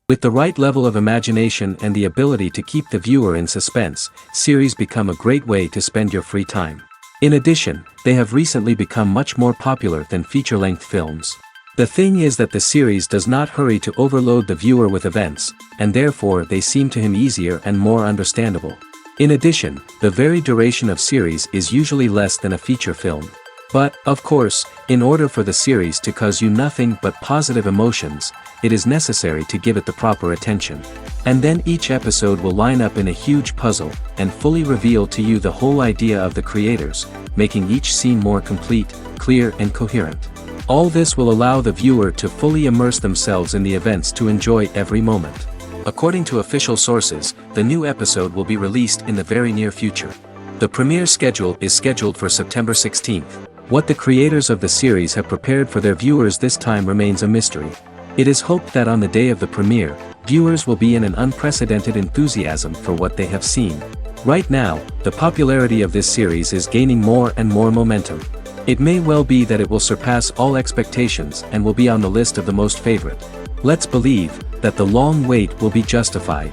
With the right level of imagination and the ability to keep the viewer in suspense, series become a great way to spend your free time. In addition, they have recently become much more popular than feature-length films. The thing is that the series does not hurry to overload the viewer with events, and therefore they seem to him easier and more understandable. In addition, the very duration of series is usually less than a feature film. But, of course, in order for the series to cause you nothing but positive emotions, it is necessary to give it the proper attention. And then each episode will line up in a huge puzzle, and fully reveal to you the whole idea of the creators, making each scene more complete, clear and coherent. All this will allow the viewer to fully immerse themselves in the events to enjoy every moment. According to official sources, the new episode will be released in the very near future. The premiere schedule is scheduled for September 16th. What the creators of the series have prepared for their viewers this time remains a mystery. It is hoped that on the day of the premiere, viewers will be in an unprecedented enthusiasm for what they have seen. Right now, the popularity of this series is gaining more and more momentum. It may well be that it will surpass all expectations and will be on the list of the most favorite. Let's believe that the long wait will be justified.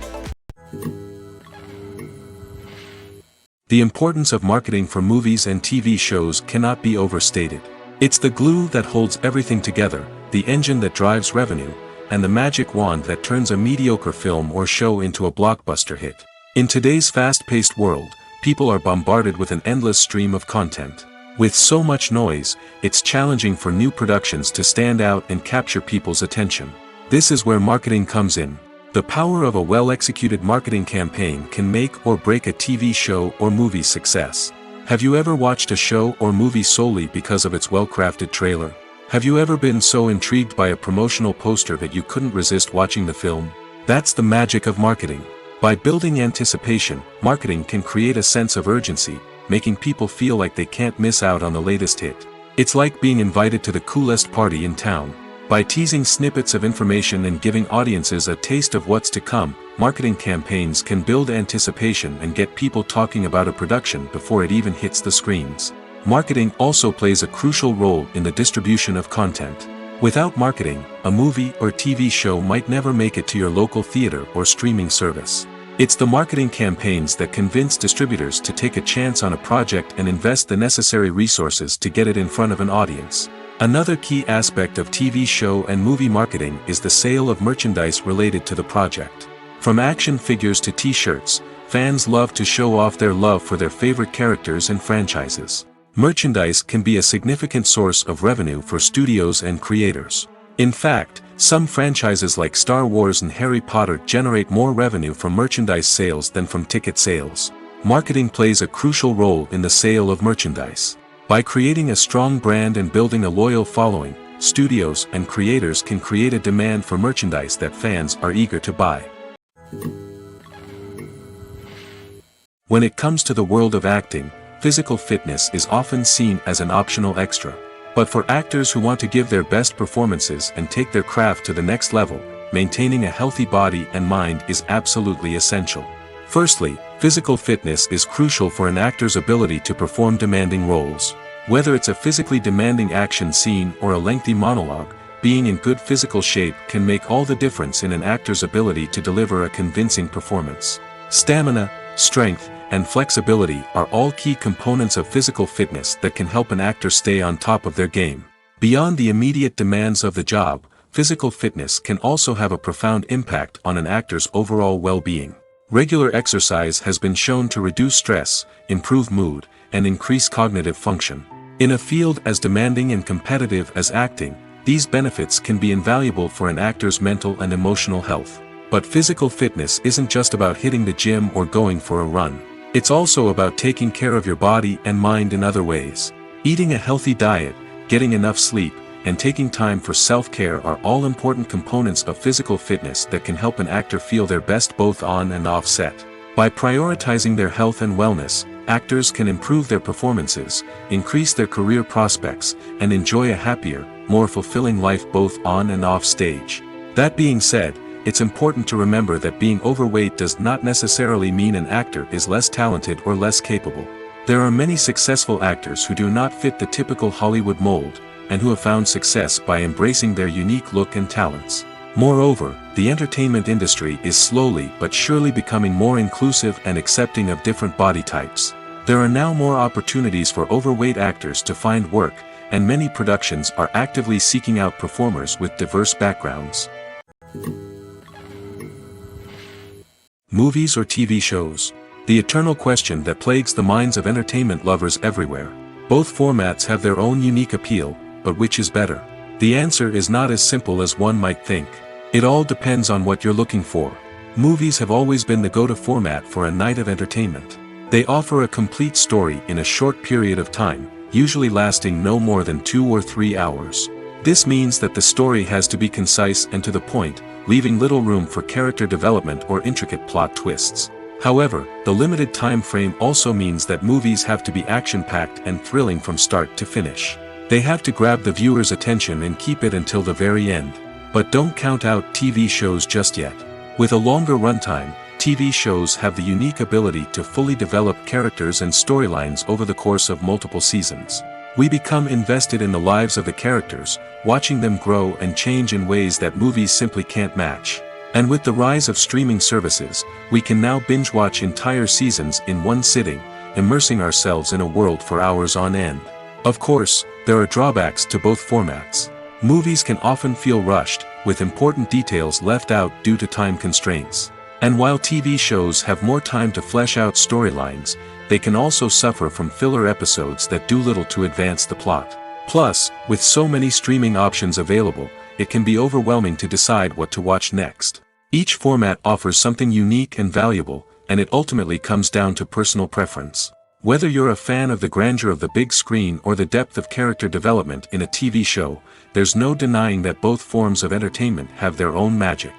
The importance of marketing for movies and TV shows cannot be overstated. It's the glue that holds everything together, the engine that drives revenue, and the magic wand that turns a mediocre film or show into a blockbuster hit. In today's fast-paced world, people are bombarded with an endless stream of content. With so much noise, it's challenging for new productions to stand out and capture people's attention. This is where marketing comes in. The power of a well-executed marketing campaign can make or break a TV show or movie's success. Have you ever watched a show or movie solely because of its well-crafted trailer? Have you ever been so intrigued by a promotional poster that you couldn't resist watching the film? That's the magic of marketing. By building anticipation, marketing can create a sense of urgency, making people feel like they can't miss out on the latest hit. It's like being invited to the coolest party in town. By teasing snippets of information and giving audiences a taste of what's to come, marketing campaigns can build anticipation and get people talking about a production before it even hits the screens. Marketing also plays a crucial role in the distribution of content. Without marketing, a movie or TV show might never make it to your local theater or streaming service. It's the marketing campaigns that convince distributors to take a chance on a project and invest the necessary resources to get it in front of an audience. Another key aspect of TV show and movie marketing is the sale of merchandise related to the project. From action figures to t-shirts, fans love to show off their love for their favorite characters and franchises. Merchandise can be a significant source of revenue for studios and creators. In fact, some franchises like Star Wars and Harry Potter generate more revenue from merchandise sales than from ticket sales. Marketing plays a crucial role in the sale of merchandise. By creating a strong brand and building a loyal following, studios and creators can create a demand for merchandise that fans are eager to buy. When it comes to the world of acting, physical fitness is often seen as an optional extra. But for actors who want to give their best performances and take their craft to the next level, maintaining a healthy body and mind is absolutely essential. Firstly, physical fitness is crucial for an actor's ability to perform demanding roles. Whether it's a physically demanding action scene or a lengthy monologue, being in good physical shape can make all the difference in an actor's ability to deliver a convincing performance. Stamina, strength, and flexibility are all key components of physical fitness that can help an actor stay on top of their game. Beyond the immediate demands of the job, physical fitness can also have a profound impact on an actor's overall well-being. Regular exercise has been shown to reduce stress, improve mood, and increase cognitive function. In a field as demanding and competitive as acting, these benefits can be invaluable for an actor's mental and emotional health. But physical fitness isn't just about hitting the gym or going for a run. It's also about taking care of your body and mind in other ways. Eating a healthy diet, getting enough sleep, and taking time for self-care are all important components of physical fitness that can help an actor feel their best both on and off set. By prioritizing their health and wellness, actors can improve their performances, increase their career prospects, and enjoy a happier, more fulfilling life both on and off stage. That being said, it's important to remember that being overweight does not necessarily mean an actor is less talented or less capable. There are many successful actors who do not fit the typical Hollywood mold, and who have found success by embracing their unique look and talents. Moreover, the entertainment industry is slowly but surely becoming more inclusive and accepting of different body types. There are now more opportunities for overweight actors to find work, and many productions are actively seeking out performers with diverse backgrounds. Movies or TV shows? The eternal question that plagues the minds of entertainment lovers everywhere. Both formats have their own unique appeal, but which is better? The answer is not as simple as one might think. It all depends on what you're looking for. Movies have always been the go-to format for a night of entertainment. They offer a complete story in a short period of time, usually lasting no more than 2 or 3 hours. This means that the story has to be concise and to the point, leaving little room for character development or intricate plot twists. However, the limited time frame also means that movies have to be action-packed and thrilling from start to finish. They have to grab the viewer's attention and keep it until the very end. But don't count out TV shows just yet. With a longer runtime, TV shows have the unique ability to fully develop characters and storylines over the course of multiple seasons. We become invested in the lives of the characters, watching them grow and change in ways that movies simply can't match. And with the rise of streaming services, we can now binge-watch entire seasons in one sitting, immersing ourselves in a world for hours on end. Of course, there are drawbacks to both formats. Movies can often feel rushed, with important details left out due to time constraints. And while TV shows have more time to flesh out storylines, they can also suffer from filler episodes that do little to advance the plot. Plus, with so many streaming options available, it can be overwhelming to decide what to watch next. Each format offers something unique and valuable, and it ultimately comes down to personal preference. Whether you're a fan of the grandeur of the big screen or the depth of character development in a TV show, there's no denying that both forms of entertainment have their own magic.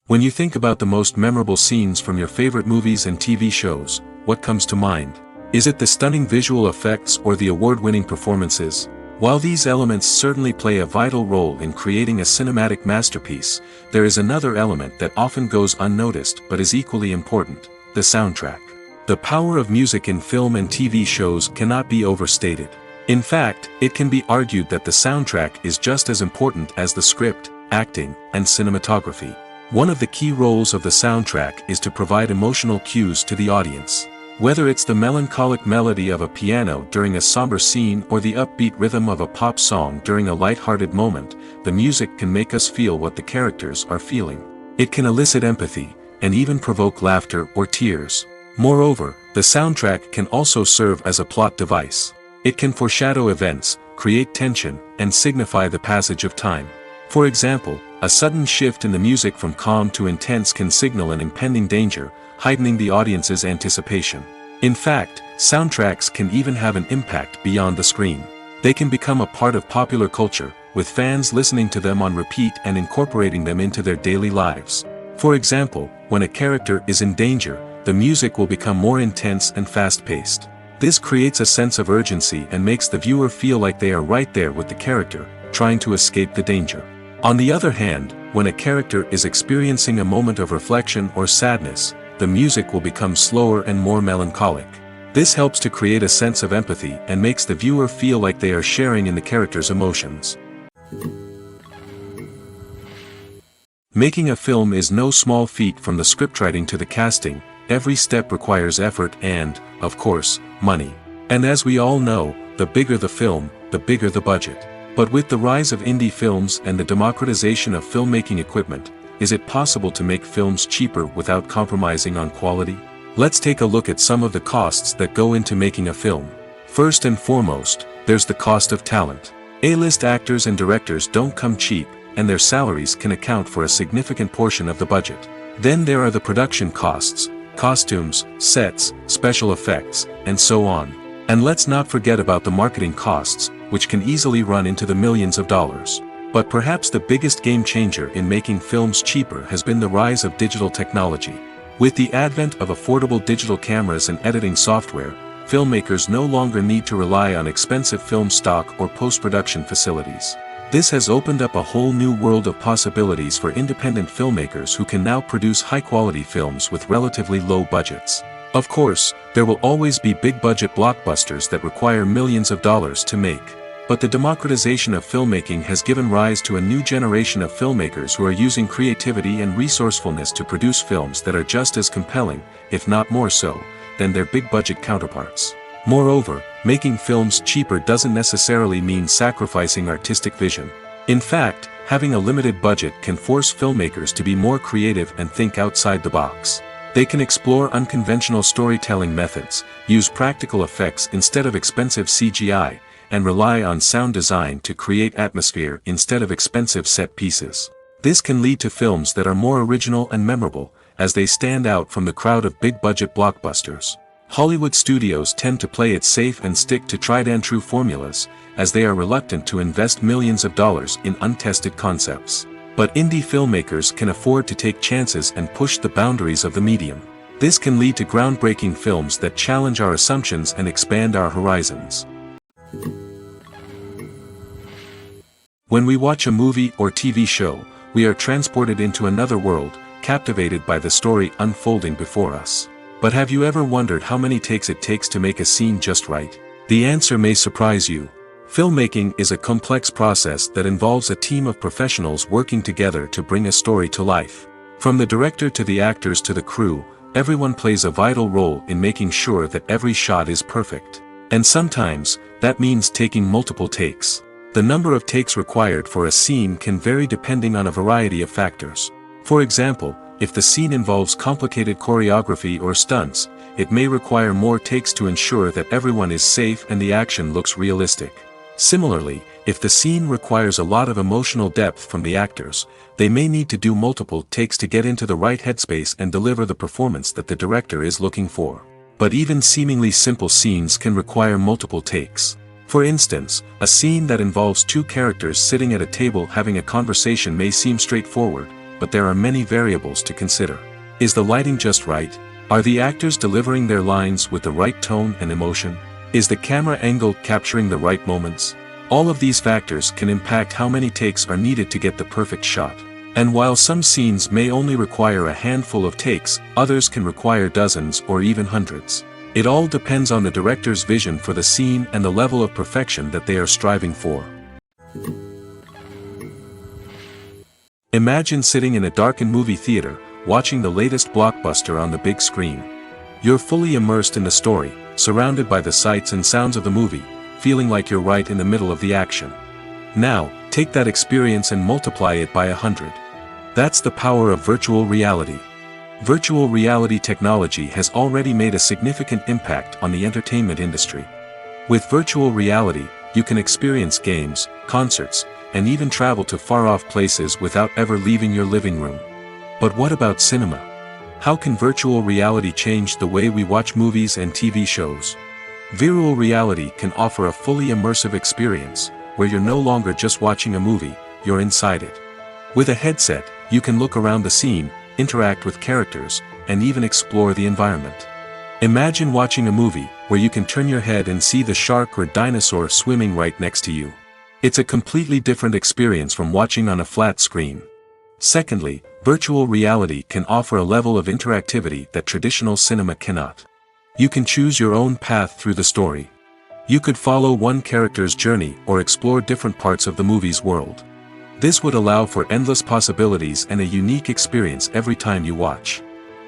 When you think about the most memorable scenes from your favorite movies and TV shows, what comes to mind? Is it the stunning visual effects or the award-winning performances? While these elements certainly play a vital role in creating a cinematic masterpiece, there is another element that often goes unnoticed but is equally important: the soundtrack. The power of music in film and TV shows cannot be overstated. In fact, it can be argued that the soundtrack is just as important as the script, acting, and cinematography. One of the key roles of the soundtrack is to provide emotional cues to the audience. Whether it's the melancholic melody of a piano during a somber scene or the upbeat rhythm of a pop song during a light-hearted moment, the music can make us feel what the characters are feeling. It can elicit empathy, and even provoke laughter or tears. Moreover, the soundtrack can also serve as a plot device. It can foreshadow events, create tension, and signify the passage of time. For example, a sudden shift in the music from calm to intense can signal an impending danger, heightening the audience's anticipation. In fact, soundtracks can even have an impact beyond the screen. They can become a part of popular culture, with fans listening to them on repeat and incorporating them into their daily lives. For example, when a character is in danger, the music will become more intense and fast-paced. This creates a sense of urgency and makes the viewer feel like they are right there with the character, trying to escape the danger. On the other hand, when a character is experiencing a moment of reflection or sadness, the music will become slower and more melancholic. This helps to create a sense of empathy and makes the viewer feel like they are sharing in the character's emotions. Making a film is no small feat. From the scriptwriting to the casting, every step requires effort and, of course, money. And as we all know, the bigger the film, the bigger the budget. But with the rise of indie films and the democratization of filmmaking equipment, is it possible to make films cheaper without compromising on quality? Let's take a look at some of the costs that go into making a film. First and foremost, there's the cost of talent. A-list actors and directors don't come cheap, and their salaries can account for a significant portion of the budget. Then there are the production costs, costumes, sets, special effects, and so on. And let's not forget about the marketing costs, which can easily run into the millions of dollars. But perhaps the biggest game changer in making films cheaper has been the rise of digital technology. With the advent of affordable digital cameras and editing software, filmmakers no longer need to rely on expensive film stock or post-production facilities. This has opened up a whole new world of possibilities for independent filmmakers who can now produce high-quality films with relatively low budgets. Of course, there will always be big-budget blockbusters that require millions of dollars to make. But the democratization of filmmaking has given rise to a new generation of filmmakers who are using creativity and resourcefulness to produce films that are just as compelling, if not more so, than their big-budget counterparts. Moreover, making films cheaper doesn't necessarily mean sacrificing artistic vision. In fact, having a limited budget can force filmmakers to be more creative and think outside the box. They can explore unconventional storytelling methods, use practical effects instead of expensive CGI, and rely on sound design to create atmosphere instead of expensive set pieces. This can lead to films that are more original and memorable, as they stand out from the crowd of big-budget blockbusters. Hollywood studios tend to play it safe and stick to tried-and-true formulas, as they are reluctant to invest millions of dollars in untested concepts. But indie filmmakers can afford to take chances and push the boundaries of the medium. This can lead to groundbreaking films that challenge our assumptions and expand our horizons. When we watch a movie or TV show, we are transported into another world, captivated by the story unfolding before us. But have you ever wondered how many takes it takes to make a scene just right? The answer may surprise you. Filmmaking is a complex process that involves a team of professionals working together to bring a story to life. From the director to the actors to the crew, everyone plays a vital role in making sure that every shot is perfect. And sometimes, that means taking multiple takes. The number of takes required for a scene can vary depending on a variety of factors. For example, if the scene involves complicated choreography or stunts, it may require more takes to ensure that everyone is safe and the action looks realistic. Similarly, if the scene requires a lot of emotional depth from the actors, they may need to do multiple takes to get into the right headspace and deliver the performance that the director is looking for. But even seemingly simple scenes can require multiple takes. For instance, a scene that involves two characters sitting at a table having a conversation may seem straightforward, but there are many variables to consider. Is the lighting just right? Are the actors delivering their lines with the right tone and emotion? Is the camera angle capturing the right moments? All of these factors can impact how many takes are needed to get the perfect shot. And while some scenes may only require a handful of takes, others can require dozens or even hundreds. It all depends on the director's vision for the scene and the level of perfection that they are striving for. Imagine sitting in a darkened movie theater, watching the latest blockbuster on the big screen. You're fully immersed in the story, surrounded by the sights and sounds of the movie, feeling like you're right in the middle of the action. Now, take that experience and multiply it by 100. That's the power of virtual reality. Virtual reality technology has already made a significant impact on the entertainment industry. With virtual reality, you can experience games, concerts, and even travel to far-off places without ever leaving your living room. But what about cinema? How can virtual reality change the way we watch movies and TV shows? Virtual reality can offer a fully immersive experience, where you're no longer just watching a movie, you're inside it. With a headset, you can look around the scene, interact with characters, and even explore the environment. Imagine watching a movie, where you can turn your head and see the shark or dinosaur swimming right next to you. It's a completely different experience from watching on a flat screen. Secondly, virtual reality can offer a level of interactivity that traditional cinema cannot. You can choose your own path through the story. You could follow one character's journey or explore different parts of the movie's world. This would allow for endless possibilities and a unique experience every time you watch.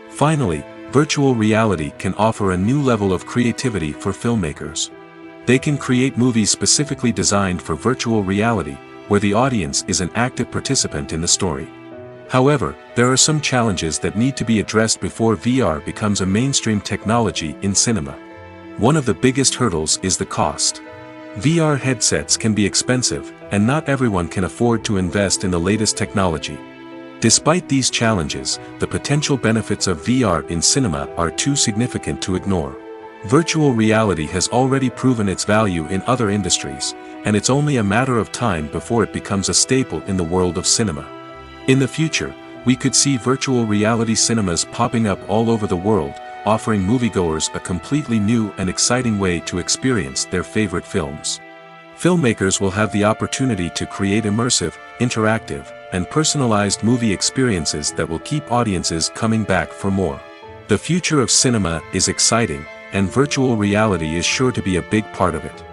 Finally, virtual reality can offer a new level of creativity for filmmakers. They can create movies specifically designed for virtual reality, where the audience is an active participant in the story. However, there are some challenges that need to be addressed before VR becomes a mainstream technology in cinema. One of the biggest hurdles is the cost. VR headsets can be expensive, and not everyone can afford to invest in the latest technology. Despite these challenges, the potential benefits of VR in cinema are too significant to ignore. Virtual reality has already proven its value in other industries, and it's only a matter of time before it becomes a staple in the world of cinema. In the future, we could see virtual reality cinemas popping up all over the world, offering moviegoers a completely new and exciting way to experience their favorite films. Filmmakers will have the opportunity to create immersive, interactive, and personalized movie experiences that will keep audiences coming back for more. The future of cinema is exciting, and virtual reality is sure to be a big part of it.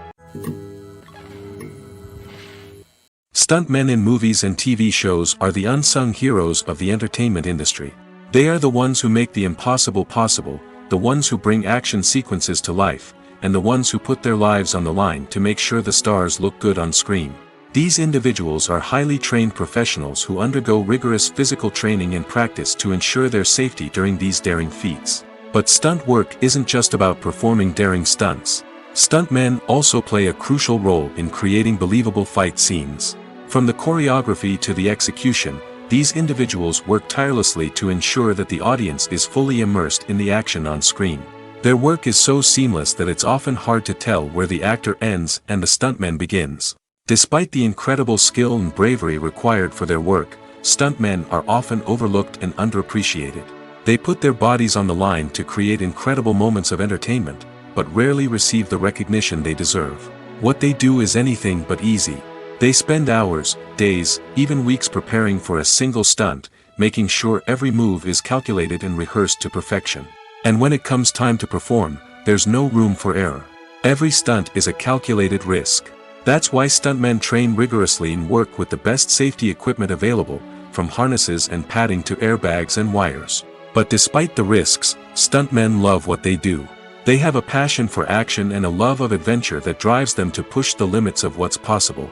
Stuntmen in movies and TV shows are the unsung heroes of the entertainment industry. They are the ones who make the impossible possible, the ones who bring action sequences to life, and the ones who put their lives on the line to make sure the stars look good on screen. These individuals are highly trained professionals who undergo rigorous physical training and practice to ensure their safety during these daring feats. But stunt work isn't just about performing daring stunts. Stuntmen also play a crucial role in creating believable fight scenes. From the choreography to the execution, these individuals work tirelessly to ensure that the audience is fully immersed in the action on screen. Their work is so seamless that it's often hard to tell where the actor ends and the stuntman begins. Despite the incredible skill and bravery required for their work, stuntmen are often overlooked and underappreciated. They put their bodies on the line to create incredible moments of entertainment, but rarely receive the recognition they deserve. What they do is anything but easy. They spend hours, days, even weeks preparing for a single stunt, making sure every move is calculated and rehearsed to perfection. And when it comes time to perform, there's no room for error. Every stunt is a calculated risk. That's why stuntmen train rigorously and work with the best safety equipment available, from harnesses and padding to airbags and wires. But despite the risks, stuntmen love what they do. They have a passion for action and a love of adventure that drives them to push the limits of what's possible.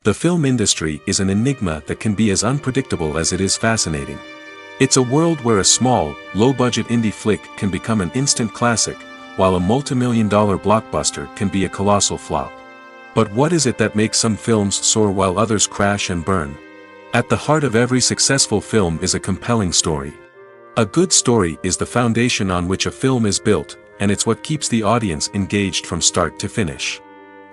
The film industry is an enigma that can be as unpredictable as it is fascinating. It's a world where a small, low-budget indie flick can become an instant classic, while a multi-million-dollar blockbuster can be a colossal flop. But what is it that makes some films soar while others crash and burn? At the heart of every successful film is a compelling story. A good story is the foundation on which a film is built, and it's what keeps the audience engaged from start to finish.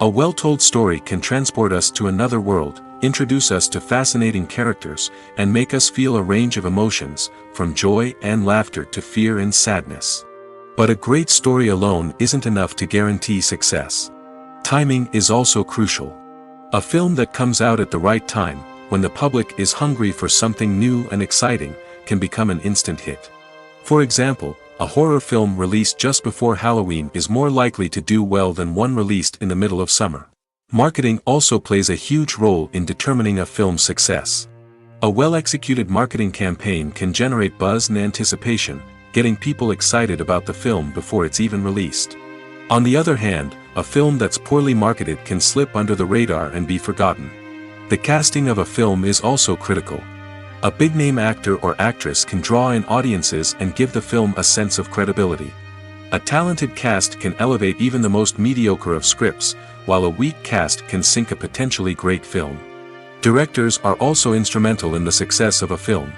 A well-told story can transport us to another world, introduce us to fascinating characters, and make us feel a range of emotions, from joy and laughter to fear and sadness. But a great story alone isn't enough to guarantee success. Timing is also crucial. A film that comes out at the right time, when the public is hungry for something new and exciting, can become an instant hit. For example, a horror film released just before Halloween is more likely to do well than one released in the middle of summer. Marketing also plays a huge role in determining a film's success. A well-executed marketing campaign can generate buzz and anticipation, getting people excited about the film before it's even released. On the other hand, a film that's poorly marketed can slip under the radar and be forgotten. The casting of a film is also critical. A big-name actor or actress can draw in audiences and give the film a sense of credibility. A talented cast can elevate even the most mediocre of scripts, while a weak cast can sink a potentially great film. Directors are also instrumental in the success of a film.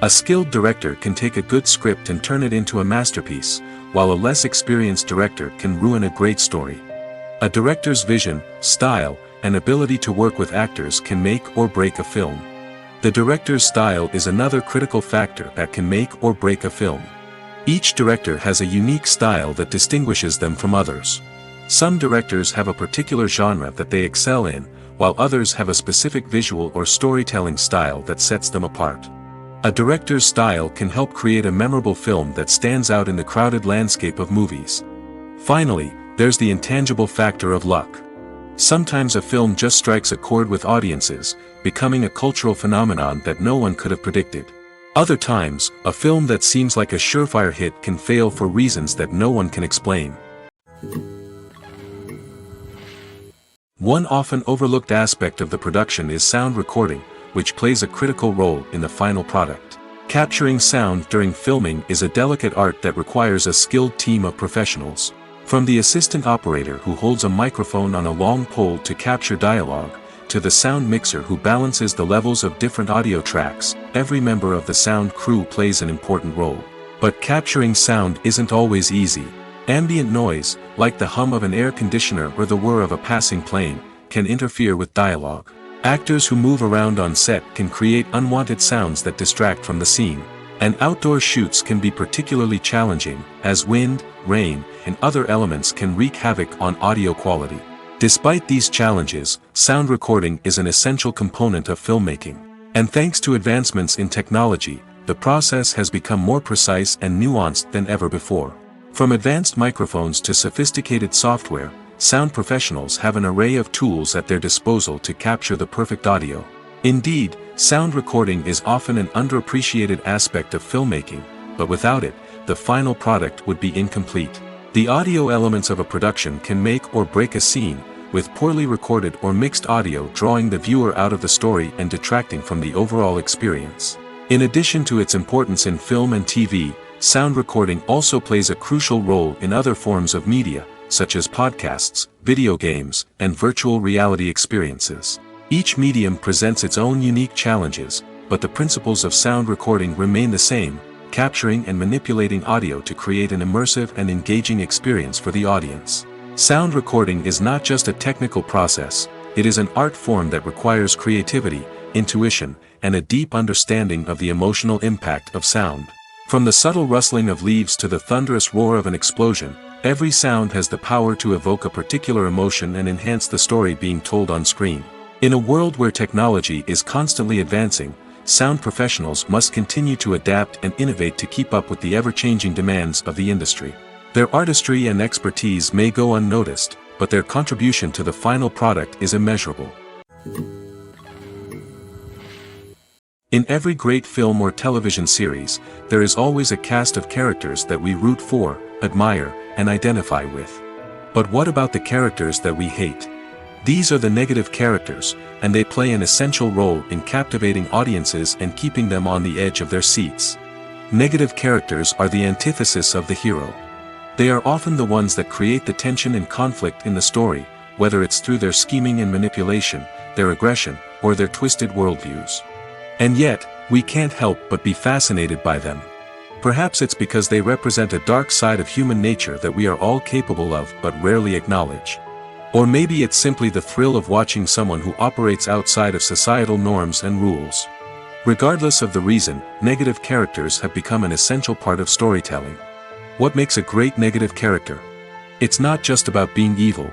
A skilled director can take a good script and turn it into a masterpiece, while a less experienced director can ruin a great story. A director's vision, style, and ability to work with actors can make or break a film. The director's style is another critical factor that can make or break a film. Each director has a unique style that distinguishes them from others. Some directors have a particular genre that they excel in, while others have a specific visual or storytelling style that sets them apart. A director's style can help create a memorable film that stands out in the crowded landscape of movies. Finally, there's the intangible factor of luck. Sometimes a film just strikes a chord with audiences, becoming a cultural phenomenon that no one could have predicted. Other times, a film that seems like a surefire hit can fail for reasons that no one can explain. One often overlooked aspect of the production is sound recording, which plays a critical role in the final product. Capturing sound during filming is a delicate art that requires a skilled team of professionals. From the assistant operator who holds a microphone on a long pole to capture dialogue, to the sound mixer who balances the levels of different audio tracks, every member of the sound crew plays an important role. But capturing sound isn't always easy. Ambient noise, like the hum of an air conditioner or the whir of a passing plane, can interfere with dialogue. Actors who move around on set can create unwanted sounds that distract from the scene. And outdoor shoots can be particularly challenging, as wind, rain, and other elements can wreak havoc on audio quality. Despite these challenges, sound recording is an essential component of filmmaking. And thanks to advancements in technology, the process has become more precise and nuanced than ever before. From advanced microphones to sophisticated software, sound professionals have an array of tools at their disposal to capture the perfect audio. Indeed, sound recording is often an underappreciated aspect of filmmaking, but without it, the final product would be incomplete. The audio elements of a production can make or break a scene, with poorly recorded or mixed audio drawing the viewer out of the story and detracting from the overall experience. In addition to its importance in film and TV, sound recording also plays a crucial role in other forms of media, such as podcasts, video games, and virtual reality experiences. Each medium presents its own unique challenges, but the principles of sound recording remain the same, capturing and manipulating audio to create an immersive and engaging experience for the audience. Sound recording is not just a technical process, it is an art form that requires creativity, intuition, and a deep understanding of the emotional impact of sound. From the subtle rustling of leaves to the thunderous roar of an explosion, every sound has the power to evoke a particular emotion and enhance the story being told on screen. In a world where technology is constantly advancing, sound professionals must continue to adapt and innovate to keep up with the ever-changing demands of the industry. Their artistry and expertise may go unnoticed, but their contribution to the final product is immeasurable. In every great film or television series, there is always a cast of characters that we root for, admire, and identify with. But what about the characters that we hate? These are the negative characters, and they play an essential role in captivating audiences and keeping them on the edge of their seats. Negative characters are the antithesis of the hero. They are often the ones that create the tension and conflict in the story, whether it's through their scheming and manipulation, their aggression, or their twisted worldviews. And yet, we can't help but be fascinated by them. Perhaps it's because they represent a dark side of human nature that we are all capable of but rarely acknowledge. Or maybe it's simply the thrill of watching someone who operates outside of societal norms and rules. Regardless of the reason, negative characters have become an essential part of storytelling. What makes a great negative character? It's not just about being evil.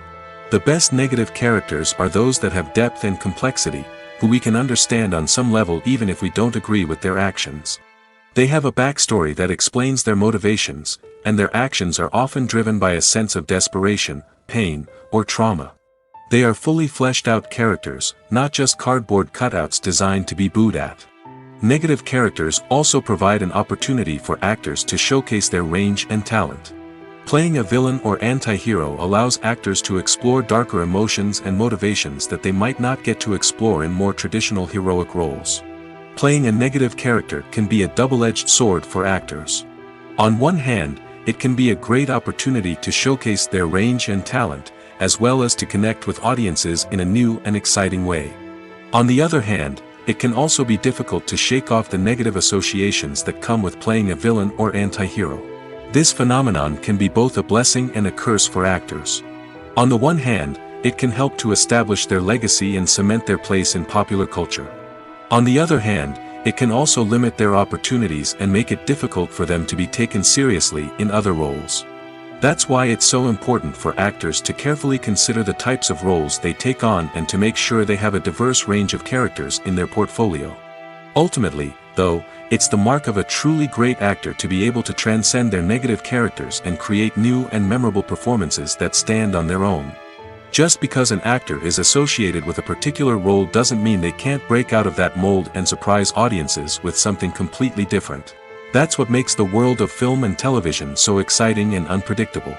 The best negative characters are those that have depth and complexity, who we can understand on some level even if we don't agree with their actions. They have a backstory that explains their motivations, and their actions are often driven by a sense of desperation, pain, or trauma. They are fully fleshed out characters, not just cardboard cutouts designed to be booed at. Negative characters also provide an opportunity for actors to showcase their range and talent. Playing a villain or anti-hero allows actors to explore darker emotions and motivations that they might not get to explore in more traditional heroic roles. Playing a negative character can be a double-edged sword for actors. On one hand, it can be a great opportunity to showcase their range and talent, as well as to connect with audiences in a new and exciting way. On the other hand, it can also be difficult to shake off the negative associations that come with playing a villain or anti-hero. This phenomenon can be both a blessing and a curse for actors. On the one hand, it can help to establish their legacy and cement their place in popular culture. On the other hand, it can also limit their opportunities and make it difficult for them to be taken seriously in other roles. That's why it's so important for actors to carefully consider the types of roles they take on and to make sure they have a diverse range of characters in their portfolio. Ultimately, though, it's the mark of a truly great actor to be able to transcend their negative characters and create new and memorable performances that stand on their own. Just because an actor is associated with a particular role doesn't mean they can't break out of that mold and surprise audiences with something completely different. That's what makes the world of film and television so exciting and unpredictable.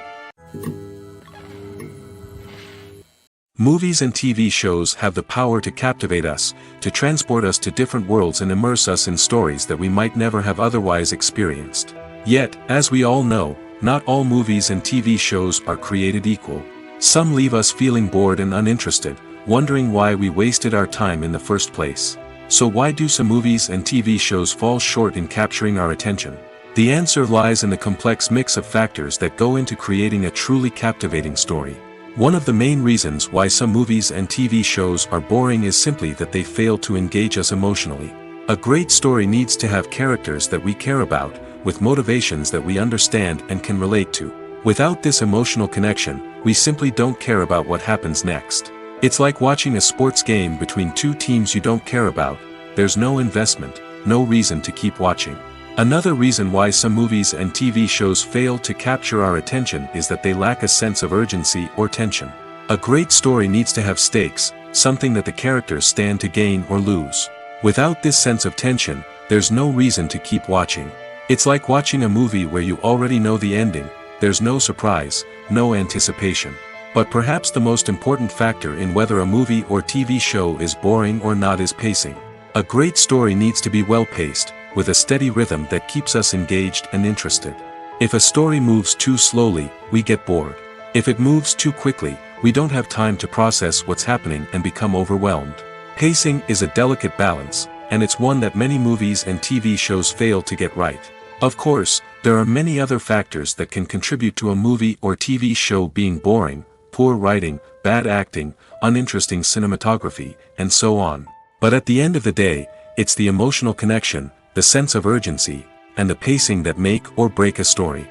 Movies and TV shows have the power to captivate us, to transport us to different worlds and immerse us in stories that we might never have otherwise experienced. Yet, as we all know, not all movies and TV shows are created equal. Some leave us feeling bored and uninterested, wondering why we wasted our time in the first place. So why do some movies and TV shows fall short in capturing our attention? The answer lies in the complex mix of factors that go into creating a truly captivating story. One of the main reasons why some movies and TV shows are boring is simply that they fail to engage us emotionally. A great story needs to have characters that we care about, with motivations that we understand and can relate to. Without this emotional connection, we simply don't care about what happens next. It's like watching a sports game between two teams you don't care about. There's no investment, no reason to keep watching. Another reason why some movies and TV shows fail to capture our attention is that they lack a sense of urgency or tension. A great story needs to have stakes, something that the characters stand to gain or lose. Without this sense of tension, there's no reason to keep watching. It's like watching a movie where you already know the ending. There's no surprise, no anticipation. But perhaps the most important factor in whether a movie or TV show is boring or not is pacing. A great story needs to be well-paced, with a steady rhythm that keeps us engaged and interested. If a story moves too slowly, we get bored. If it moves too quickly, we don't have time to process what's happening and become overwhelmed. Pacing is a delicate balance, and it's one that many movies and TV shows fail to get right. Of course, there are many other factors that can contribute to a movie or TV show being boring: poor writing, bad acting, uninteresting cinematography, and so on. But at the end of the day, it's the emotional connection, the sense of urgency, and the pacing that make or break a story.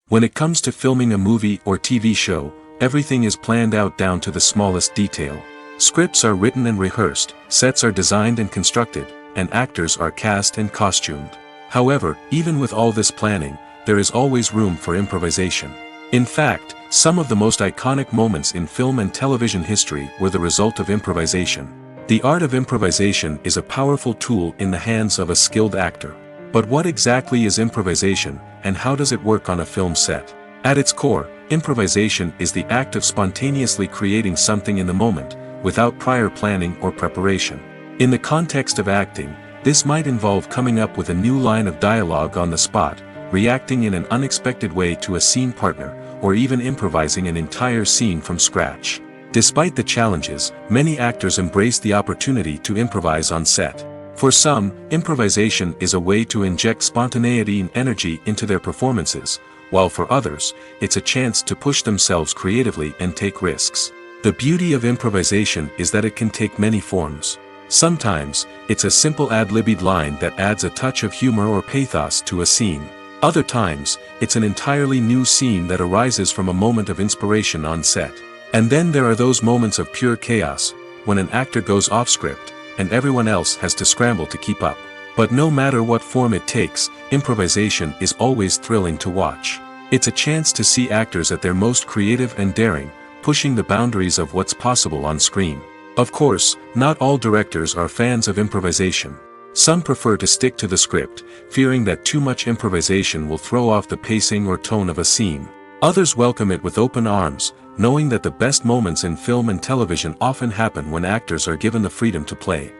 When it comes to filming a movie or TV show, everything is planned out down to the smallest detail. Scripts are written and rehearsed, sets are designed and constructed, and actors are cast and costumed. However, even with all this planning, there is always room for improvisation. In fact, some of the most iconic moments in film and television history were the result of improvisation. The art of improvisation is a powerful tool in the hands of a skilled actor. But what exactly is improvisation, and how does it work on a film set? At its core, improvisation is the act of spontaneously creating something in the moment, without prior planning or preparation. In the context of acting, this might involve coming up with a new line of dialogue on the spot, reacting in an unexpected way to a scene partner, or even improvising an entire scene from scratch. Despite the challenges, many actors embrace the opportunity to improvise on set. For some, improvisation is a way to inject spontaneity and energy into their performances, while for others, it's a chance to push themselves creatively and take risks. The beauty of improvisation is that it can take many forms. Sometimes, it's a simple ad-libbed line that adds a touch of humor or pathos to a scene. Other times, it's an entirely new scene that arises from a moment of inspiration on set. And then there are those moments of pure chaos, when an actor goes off script, and everyone else has to scramble to keep up. But no matter what form it takes, improvisation is always thrilling to watch. It's a chance to see actors at their most creative and daring, pushing the boundaries of what's possible on screen. Of course, not all directors are fans of improvisation. Some prefer to stick to the script, fearing that too much improvisation will throw off the pacing or tone of a scene. Others welcome it with open arms, knowing that the best moments in film and television often happen when actors are given the freedom to play.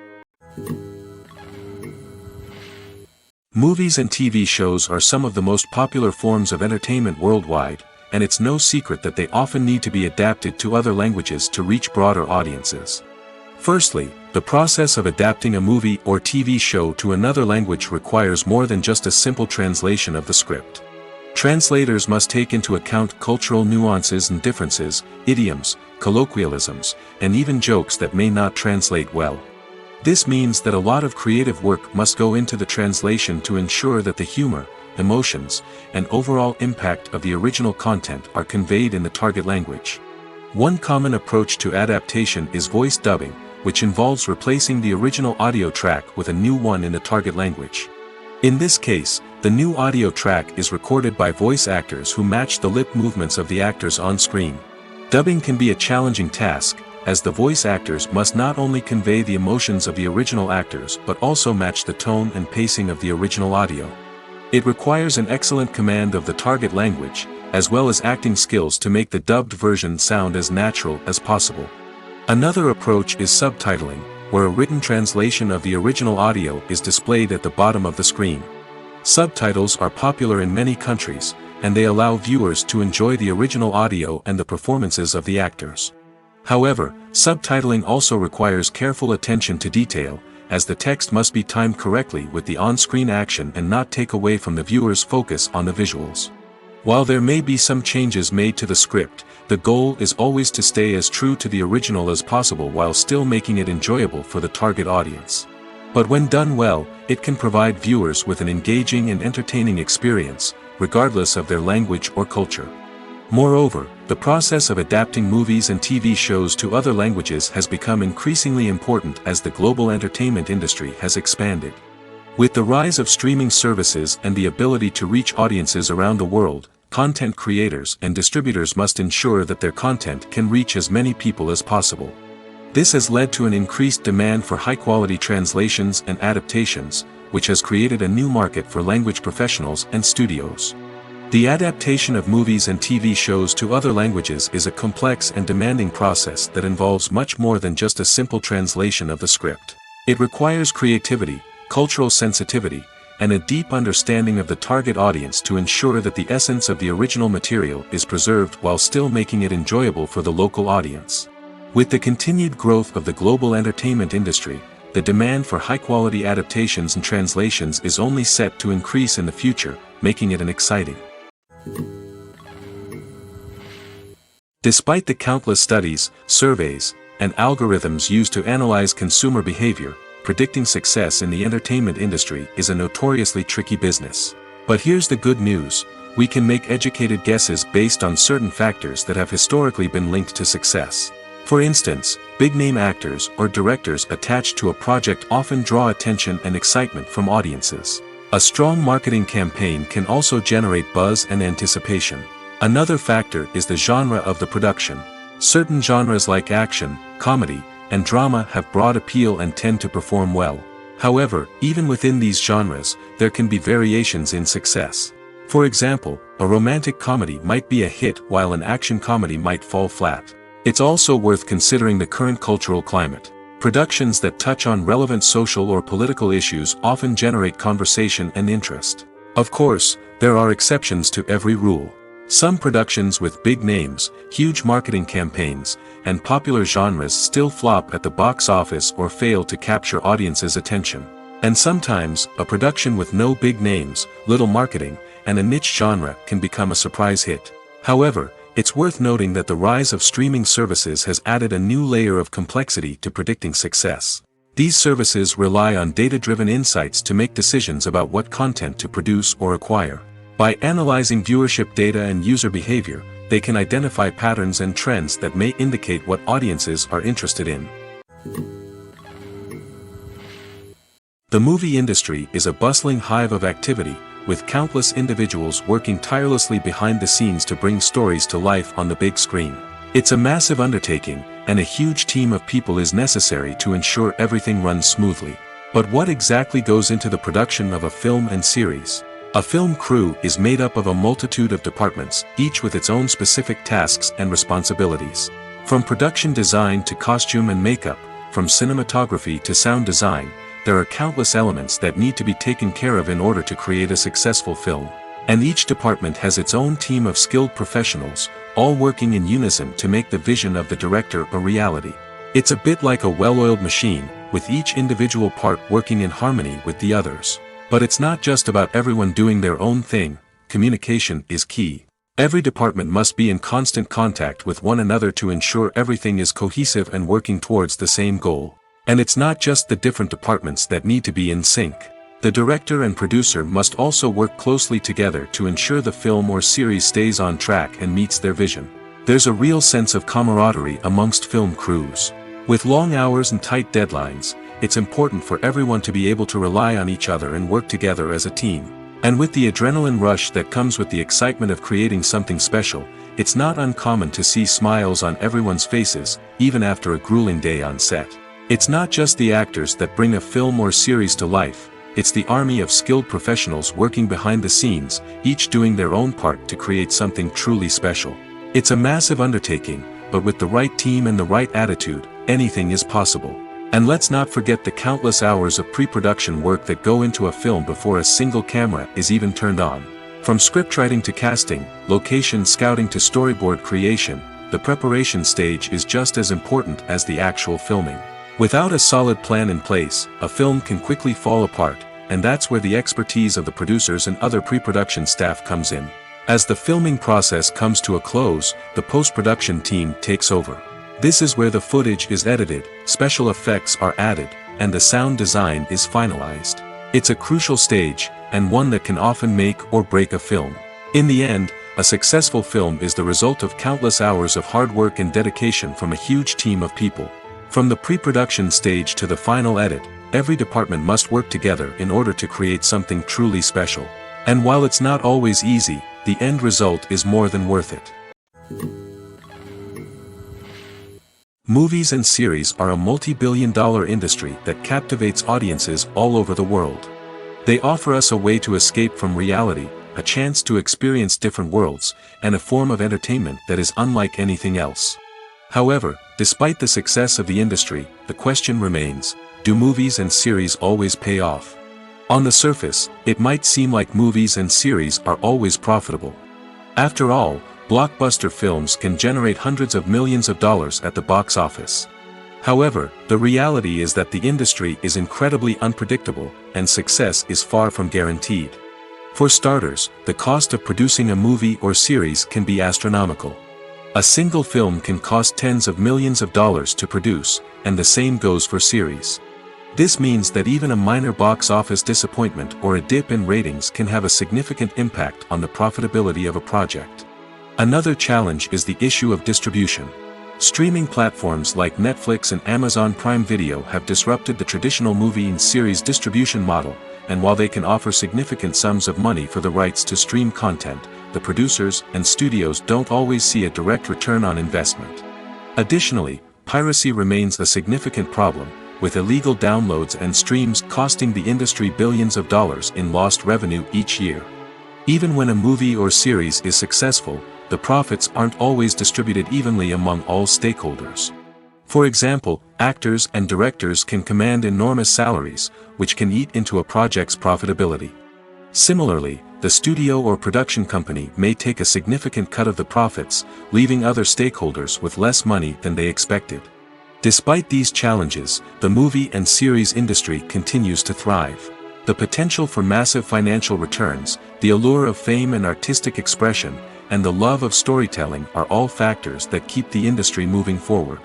Movies and TV shows are some of the most popular forms of entertainment worldwide, and it's no secret that they often need to be adapted to other languages to reach broader audiences. Firstly, the process of adapting a movie or TV show to another language requires more than just a simple translation of the script. Translators must take into account cultural nuances and differences, idioms, colloquialisms, and even jokes that may not translate well. This means that a lot of creative work must go into the translation to ensure that the humor, emotions, and overall impact of the original content are conveyed in the target language. One common approach to adaptation is voice dubbing, which involves replacing the original audio track with a new one in the target language. In this case, The new audio track is recorded by voice actors who match the lip movements of the actors on screen. Dubbing can be a challenging task, as the voice actors must not only convey the emotions of the original actors but also match the tone and pacing of the original audio. It requires an excellent command of the target language, as well as acting skills to make the dubbed version sound as natural as possible. Another approach is subtitling, where a written translation of the original audio is displayed at the bottom of the screen. Subtitles are popular in many countries, and they allow viewers to enjoy the original audio and the performances of the actors. However, subtitling also requires careful attention to detail, as the text must be timed correctly with the on-screen action and not take away from the viewer's focus on the visuals. While there may be some changes made to the script, the goal is always to stay as true to the original as possible while still making it enjoyable for the target audience. But when done well, it can provide viewers with an engaging and entertaining experience, regardless of their language or culture. Moreover, the process of adapting movies and TV shows to other languages has become increasingly important as the global entertainment industry has expanded. With the rise of streaming services and the ability to reach audiences around the world, content creators and distributors must ensure that their content can reach as many people as possible. This has led to an increased demand for high-quality translations and adaptations, which has created a new market for language professionals and studios. The adaptation of movies and TV shows to other languages is a complex and demanding process that involves much more than just a simple translation of the script. It requires creativity, cultural sensitivity, and a deep understanding of the target audience to ensure that the essence of the original material is preserved while still making it enjoyable for the local audience. With the continued growth of the global entertainment industry, the demand for high-quality adaptations and translations is only set to increase in the future, making it exciting. Despite the countless studies, surveys, and algorithms used to analyze consumer behavior, predicting success in the entertainment industry is a notoriously tricky business. But here's the good news: we can make educated guesses based on certain factors that have historically been linked to success. For instance, big-name actors or directors attached to a project often draw attention and excitement from audiences. A strong marketing campaign can also generate buzz and anticipation. Another factor is the genre of the production. Certain genres like action, comedy, and drama have broad appeal and tend to perform well. However, even within these genres, there can be variations in success. For example, a romantic comedy might be a hit while an action comedy might fall flat. It's also worth considering the current cultural climate. Productions that touch on relevant social or political issues often generate conversation and interest. Of course, there are exceptions to every rule. Some productions with big names, huge marketing campaigns, and popular genres still flop at the box office or fail to capture audiences' attention. And sometimes, a production with no big names, little marketing, and a niche genre can become a surprise hit. However, it's worth noting that the rise of streaming services has added a new layer of complexity to predicting success. These services rely on data-driven insights to make decisions about what content to produce or acquire. By analyzing viewership data and user behavior, they can identify patterns and trends that may indicate what audiences are interested in. The movie industry is a bustling hive of activity, with countless individuals working tirelessly behind the scenes to bring stories to life on the big screen. It's a massive undertaking, and a huge team of people is necessary to ensure everything runs smoothly. But what exactly goes into the production of a film and series? A film crew is made up of a multitude of departments, each with its own specific tasks and responsibilities. From production design to costume and makeup, from cinematography to sound design, there are countless elements that need to be taken care of in order to create a successful film. And each department has its own team of skilled professionals, all working in unison to make the vision of the director a reality. It's a bit like a well-oiled machine, with each individual part working in harmony with the others. But it's not just about everyone doing their own thing. Communication is key. Every department must be in constant contact with one another to ensure everything is cohesive and working towards the same goal. And it's not just the different departments that need to be in sync. The director and producer must also work closely together to ensure the film or series stays on track and meets their vision. There's a real sense of camaraderie amongst film crews. With long hours and tight deadlines, it's important for everyone to be able to rely on each other and work together as a team. And with the adrenaline rush that comes with the excitement of creating something special, it's not uncommon to see smiles on everyone's faces, even after a grueling day on set. It's not just the actors that bring a film or series to life, it's the army of skilled professionals working behind the scenes, each doing their own part to create something truly special. It's a massive undertaking, but with the right team and the right attitude, anything is possible. And let's not forget the countless hours of pre-production work that go into a film before a single camera is even turned on. From scriptwriting to casting, location scouting to storyboard creation, the preparation stage is just as important as the actual filming. Without a solid plan in place, a film can quickly fall apart, and that's where the expertise of the producers and other pre-production staff comes in. As the filming process comes to a close, the post-production team takes over. This is where the footage is edited, special effects are added, and the sound design is finalized. It's a crucial stage, and one that can often make or break a film. In the end, a successful film is the result of countless hours of hard work and dedication from a huge team of people. From the pre-production stage to the final edit, every department must work together in order to create something truly special. And while it's not always easy, the end result is more than worth it. Movies and series are a multi-billion-dollar industry that captivates audiences all over the world. They offer us a way to escape from reality, a chance to experience different worlds, and a form of entertainment that is unlike anything else. However, despite the success of the industry, the question remains, do movies and series always pay off? On the surface, it might seem like movies and series are always profitable. After all, blockbuster films can generate hundreds of millions of dollars at the box office. However, the reality is that the industry is incredibly unpredictable, and success is far from guaranteed. For starters, the cost of producing a movie or series can be astronomical. A single film can cost tens of millions of dollars to produce, and the same goes for series. This means that even a minor box office disappointment or a dip in ratings can have a significant impact on the profitability of a project. Another challenge is the issue of distribution. Streaming platforms like Netflix and Amazon Prime Video have disrupted the traditional movie and series distribution model, and while they can offer significant sums of money for the rights to stream content, the producers and studios don't always see a direct return on investment. Additionally, piracy remains a significant problem, with illegal downloads and streams costing the industry billions of dollars in lost revenue each year. Even when a movie or series is successful, the profits aren't always distributed evenly among all stakeholders. For example, actors and directors can command enormous salaries, which can eat into a project's profitability. Similarly, the studio or production company may take a significant cut of the profits, leaving other stakeholders with less money than they expected. Despite these challenges, the movie and series industry continues to thrive. The potential for massive financial returns, the allure of fame and artistic expression, and the love of storytelling are all factors that keep the industry moving forward.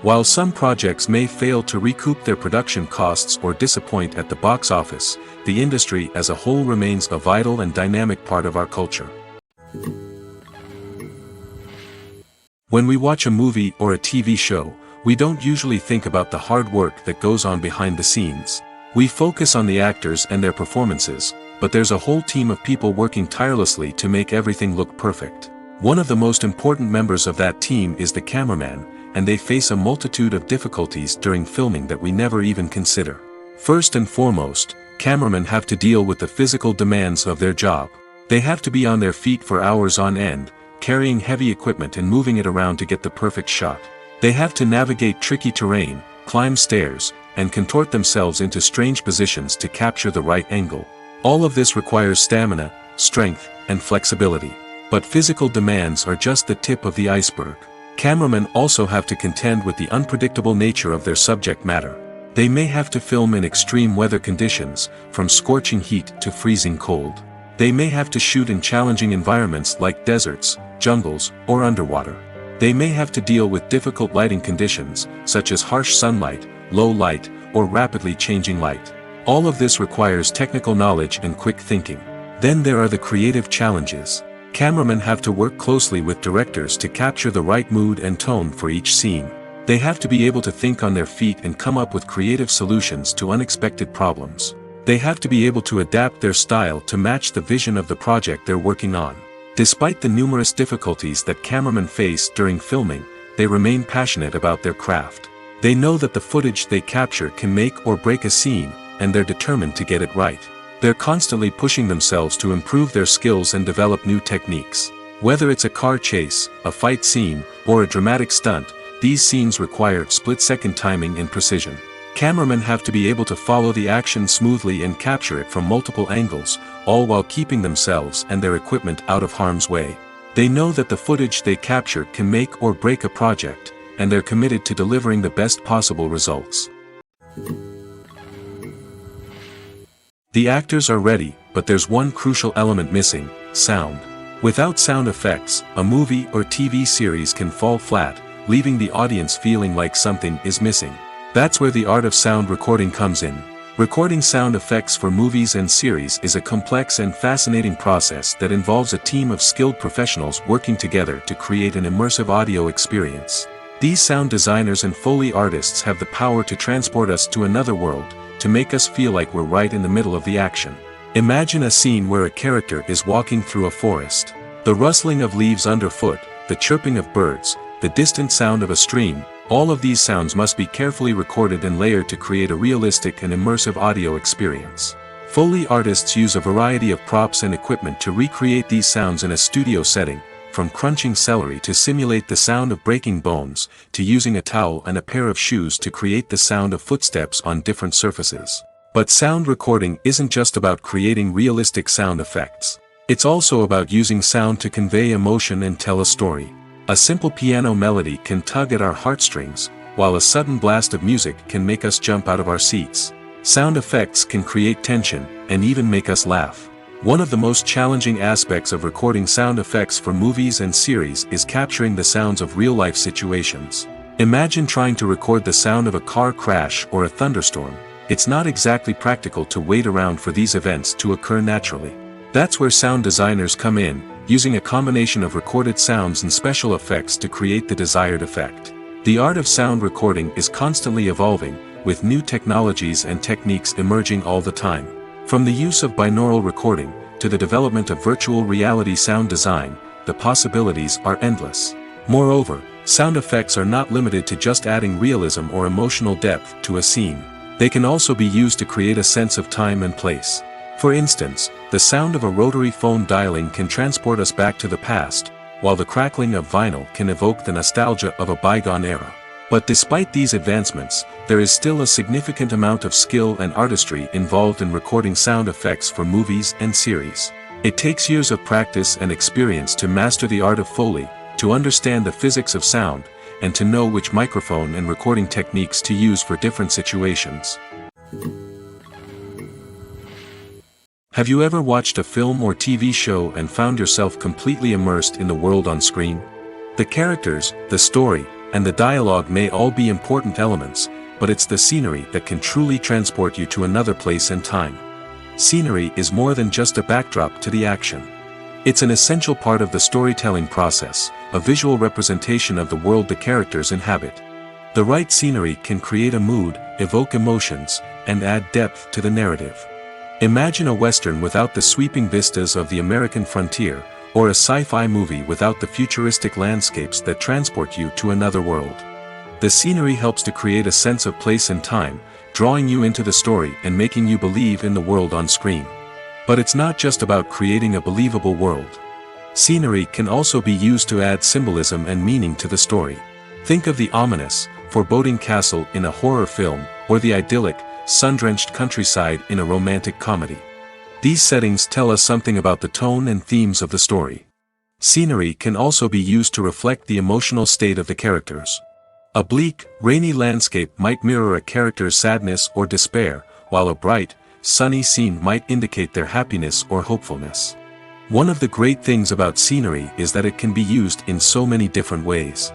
While some projects may fail to recoup their production costs or disappoint at the box office, the industry as a whole remains a vital and dynamic part of our culture. When we watch a movie or a TV show, we don't usually think about the hard work that goes on behind the scenes. We focus on the actors and their performances, but there's a whole team of people working tirelessly to make everything look perfect. One of the most important members of that team is the cameraman, and they face a multitude of difficulties during filming that we never even consider. First and foremost, cameramen have to deal with the physical demands of their job. They have to be on their feet for hours on end, carrying heavy equipment and moving it around to get the perfect shot. They have to navigate tricky terrain, climb stairs, and contort themselves into strange positions to capture the right angle. All of this requires stamina, strength, and flexibility. But physical demands are just the tip of the iceberg. Cameramen also have to contend with the unpredictable nature of their subject matter. They may have to film in extreme weather conditions, from scorching heat to freezing cold. They may have to shoot in challenging environments like deserts, jungles, or underwater. They may have to deal with difficult lighting conditions, such as harsh sunlight, low light, or rapidly changing light. All of this requires technical knowledge and quick thinking. Then there are the creative challenges. Cameramen have to work closely with directors to capture the right mood and tone for each scene. They have to be able to think on their feet and come up with creative solutions to unexpected problems. They have to be able to adapt their style to match the vision of the project they're working on. Despite the numerous difficulties that cameramen face during filming, they remain passionate about their craft. They know that the footage they capture can make or break a scene, and they're determined to get it right. They're constantly pushing themselves to improve their skills and develop new techniques. Whether it's a car chase, a fight scene, or a dramatic stunt, these scenes require split-second timing and precision. Cameramen have to be able to follow the action smoothly and capture it from multiple angles, all while keeping themselves and their equipment out of harm's way. They know that the footage they capture can make or break a project, and they're committed to delivering the best possible results. The actors are ready, but there's one crucial element missing: sound. Without sound effects, a movie or TV series can fall flat, leaving the audience feeling like something is missing. That's where the art of sound recording comes in. Recording sound effects for movies and series is a complex and fascinating process that involves a team of skilled professionals working together to create an immersive audio experience. These sound designers and Foley artists have the power to transport us to another world, to make us feel like we're right in the middle of the action. Imagine a scene where a character is walking through a forest. The rustling of leaves underfoot, the chirping of birds, the distant sound of a stream, all of these sounds must be carefully recorded and layered to create a realistic and immersive audio experience. Foley artists use a variety of props and equipment to recreate these sounds in a studio setting, from crunching celery to simulate the sound of breaking bones, to using a towel and a pair of shoes to create the sound of footsteps on different surfaces. But sound recording isn't just about creating realistic sound effects. It's also about using sound to convey emotion and tell a story. A simple piano melody can tug at our heartstrings, while a sudden blast of music can make us jump out of our seats. Sound effects can create tension, and even make us laugh. One of the most challenging aspects of recording sound effects for movies and series is capturing the sounds of real-life situations. Imagine trying to record the sound of a car crash or a thunderstorm. It's not exactly practical to wait around for these events to occur naturally. That's where sound designers come in, using a combination of recorded sounds and special effects to create the desired effect. The art of sound recording is constantly evolving, with new technologies and techniques emerging all the time. From the use of binaural recording, to the development of virtual reality sound design, the possibilities are endless. Moreover, sound effects are not limited to just adding realism or emotional depth to a scene. They can also be used to create a sense of time and place. For instance, the sound of a rotary phone dialing can transport us back to the past, while the crackling of vinyl can evoke the nostalgia of a bygone era. But despite these advancements, there is still a significant amount of skill and artistry involved in recording sound effects for movies and series. It takes years of practice and experience to master the art of Foley, to understand the physics of sound, and to know which microphone and recording techniques to use for different situations. Have you ever watched a film or TV show and found yourself completely immersed in the world on screen? The characters, the story, and the dialogue may all be important elements, but it's the scenery that can truly transport you to another place and time. Scenery is more than just a backdrop to the action. It's an essential part of the storytelling process, a visual representation of the world the characters inhabit. The right scenery can create a mood, evoke emotions, and add depth to the narrative. Imagine a Western without the sweeping vistas of the American frontier, or a sci-fi movie without the futuristic landscapes that transport you to another world. The scenery helps to create a sense of place and time, drawing you into the story and making you believe in the world on screen. But it's not just about creating a believable world. Scenery can also be used to add symbolism and meaning to the story. Think of the ominous, foreboding castle in a horror film, or the idyllic, sun-drenched countryside in a romantic comedy. These settings tell us something about the tone and themes of the story. Scenery can also be used to reflect the emotional state of the characters. A bleak, rainy landscape might mirror a character's sadness or despair, while a bright, sunny scene might indicate their happiness or hopefulness. One of the great things about scenery is that it can be used in so many different ways.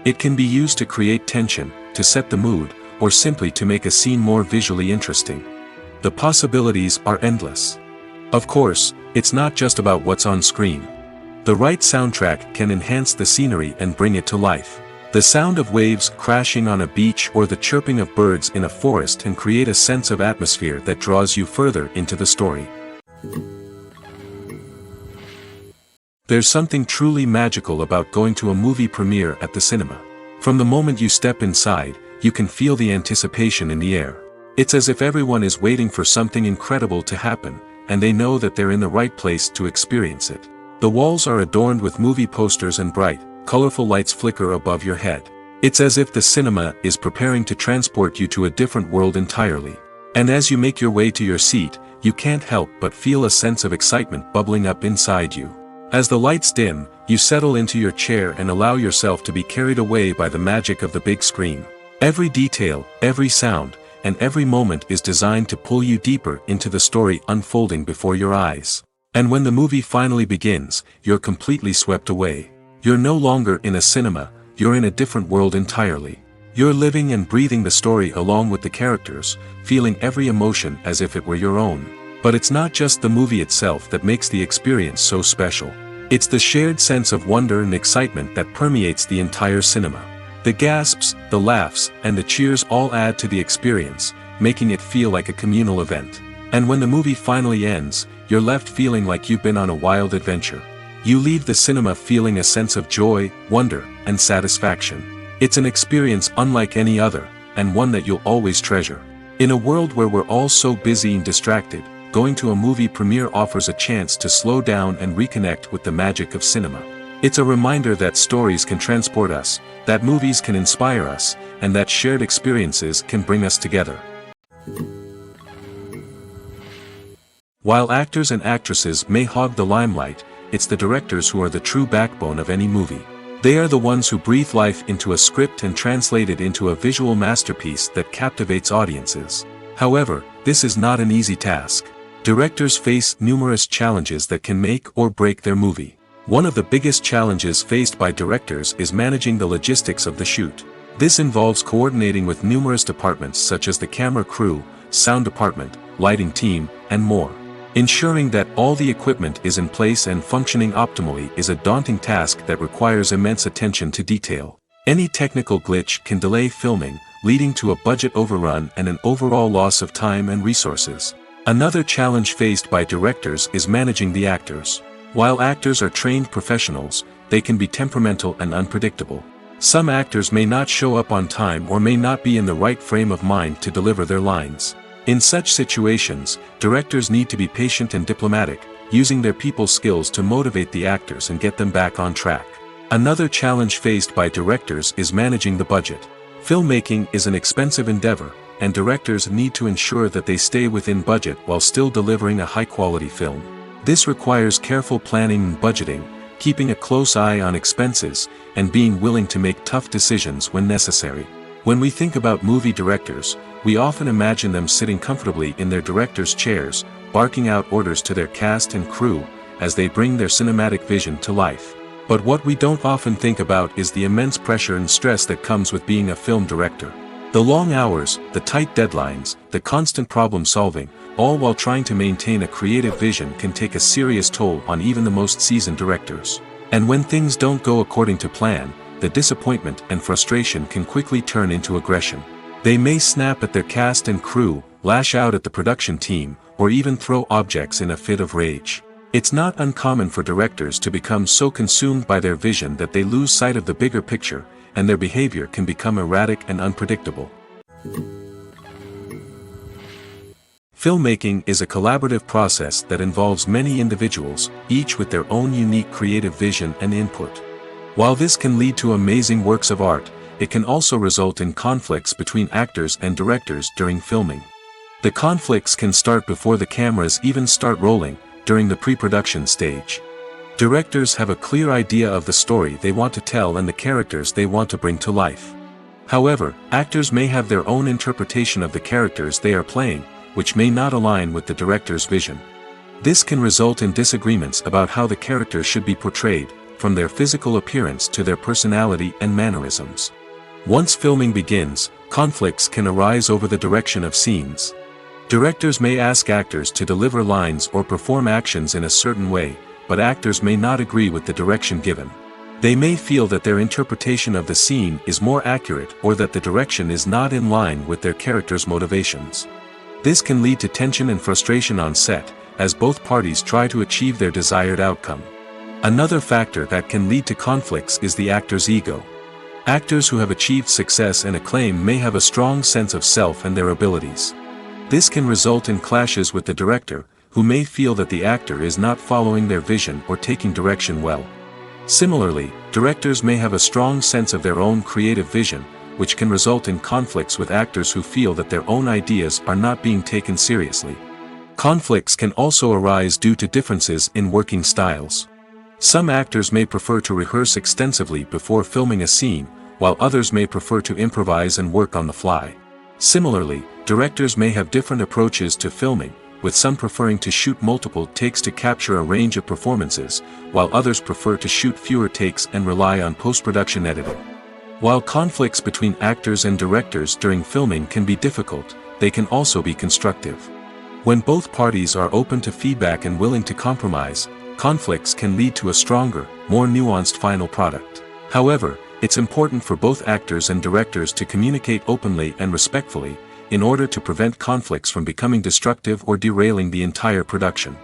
It can be used to create tension, to set the mood, or simply to make a scene more visually interesting. The possibilities are endless. Of course, it's not just about what's on screen. The right soundtrack can enhance the scenery and bring it to life. The sound of waves crashing on a beach or the chirping of birds in a forest can create a sense of atmosphere that draws you further into the story. There's something truly magical about going to a movie premiere at the cinema. From the moment you step inside, you can feel the anticipation in the air. It's as if everyone is waiting for something incredible to happen, and they know that they're in the right place to experience it. The walls are adorned with movie posters and bright, colorful lights flicker above your head. It's as if the cinema is preparing to transport you to a different world entirely. And as you make your way to your seat, you can't help but feel a sense of excitement bubbling up inside you. As the lights dim, you settle into your chair and allow yourself to be carried away by the magic of the big screen. Every detail, every sound, and every moment is designed to pull you deeper into the story unfolding before your eyes. And when the movie finally begins, you're completely swept away. You're no longer in a cinema, you're in a different world entirely. You're living and breathing the story along with the characters, feeling every emotion as if it were your own. But it's not just the movie itself that makes the experience so special. It's the shared sense of wonder and excitement that permeates the entire cinema. The gasps, the laughs, and the cheers all add to the experience, making it feel like a communal event. And when the movie finally ends, you're left feeling like you've been on a wild adventure. You leave the cinema feeling a sense of joy, wonder, and satisfaction. It's an experience unlike any other, and one that you'll always treasure. In a world where we're all so busy and distracted, going to a movie premiere offers a chance to slow down and reconnect with the magic of cinema. It's a reminder that stories can transport us, that movies can inspire us, and that shared experiences can bring us together. While actors and actresses may hog the limelight, it's the directors who are the true backbone of any movie. They are the ones who breathe life into a script and translate it into a visual masterpiece that captivates audiences. However, this is not an easy task. Directors face numerous challenges that can make or break their movie. One of the biggest challenges faced by directors is managing the logistics of the shoot. This involves coordinating with numerous departments such as the camera crew, sound department, lighting team, and more. Ensuring that all the equipment is in place and functioning optimally is a daunting task that requires immense attention to detail. Any technical glitch can delay filming, leading to a budget overrun and an overall loss of time and resources. Another challenge faced by directors is managing the actors. While actors are trained professionals, they can be temperamental and unpredictable. Some actors may not show up on time or may not be in the right frame of mind to deliver their lines. In such situations, directors need to be patient and diplomatic, using their people skills to motivate the actors and get them back on track. Another challenge faced by directors is managing the budget. Filmmaking is an expensive endeavor, and directors need to ensure that they stay within budget while still delivering a high-quality film. This requires careful planning and budgeting, keeping a close eye on expenses, and being willing to make tough decisions when necessary. When we think about movie directors, we often imagine them sitting comfortably in their director's chairs, barking out orders to their cast and crew, as they bring their cinematic vision to life. But what we don't often think about is the immense pressure and stress that comes with being a film director. The long hours, the tight deadlines, the constant problem solving, all while trying to maintain a creative vision can take a serious toll on even the most seasoned directors. And when things don't go according to plan, the disappointment and frustration can quickly turn into aggression. They may snap at their cast and crew, lash out at the production team, or even throw objects in a fit of rage. It's not uncommon for directors to become so consumed by their vision that they lose sight of the bigger picture, and their behavior can become erratic and unpredictable. Filmmaking is a collaborative process that involves many individuals, each with their own unique creative vision and input. While this can lead to amazing works of art, it can also result in conflicts between actors and directors during filming. The conflicts can start before the cameras even start rolling, during the pre-production stage. Directors have a clear idea of the story they want to tell and the characters they want to bring to life. However, actors may have their own interpretation of the characters they are playing, which may not align with the director's vision. This can result in disagreements about how the characters should be portrayed, from their physical appearance to their personality and mannerisms. Once filming begins, conflicts can arise over the direction of scenes. Directors may ask actors to deliver lines or perform actions in a certain way, but actors may not agree with the direction given. They may feel that their interpretation of the scene is more accurate or that the direction is not in line with their character's motivations. This can lead to tension and frustration on set, as both parties try to achieve their desired outcome. Another factor that can lead to conflicts is the actor's ego. Actors who have achieved success and acclaim may have a strong sense of self and their abilities. This can result in clashes with the director, who may feel that the actor is not following their vision or taking direction well. Similarly, directors may have a strong sense of their own creative vision, which can result in conflicts with actors who feel that their own ideas are not being taken seriously. Conflicts can also arise due to differences in working styles. Some actors may prefer to rehearse extensively before filming a scene, while others may prefer to improvise and work on the fly. Similarly, directors may have different approaches to filming, with some preferring to shoot multiple takes to capture a range of performances, while others prefer to shoot fewer takes and rely on post-production editing. While conflicts between actors and directors during filming can be difficult, they can also be constructive. When both parties are open to feedback and willing to compromise, conflicts can lead to a stronger, more nuanced final product. However, it's important for both actors and directors to communicate openly and respectfully, in order to prevent conflicts from becoming destructive or derailing the entire production.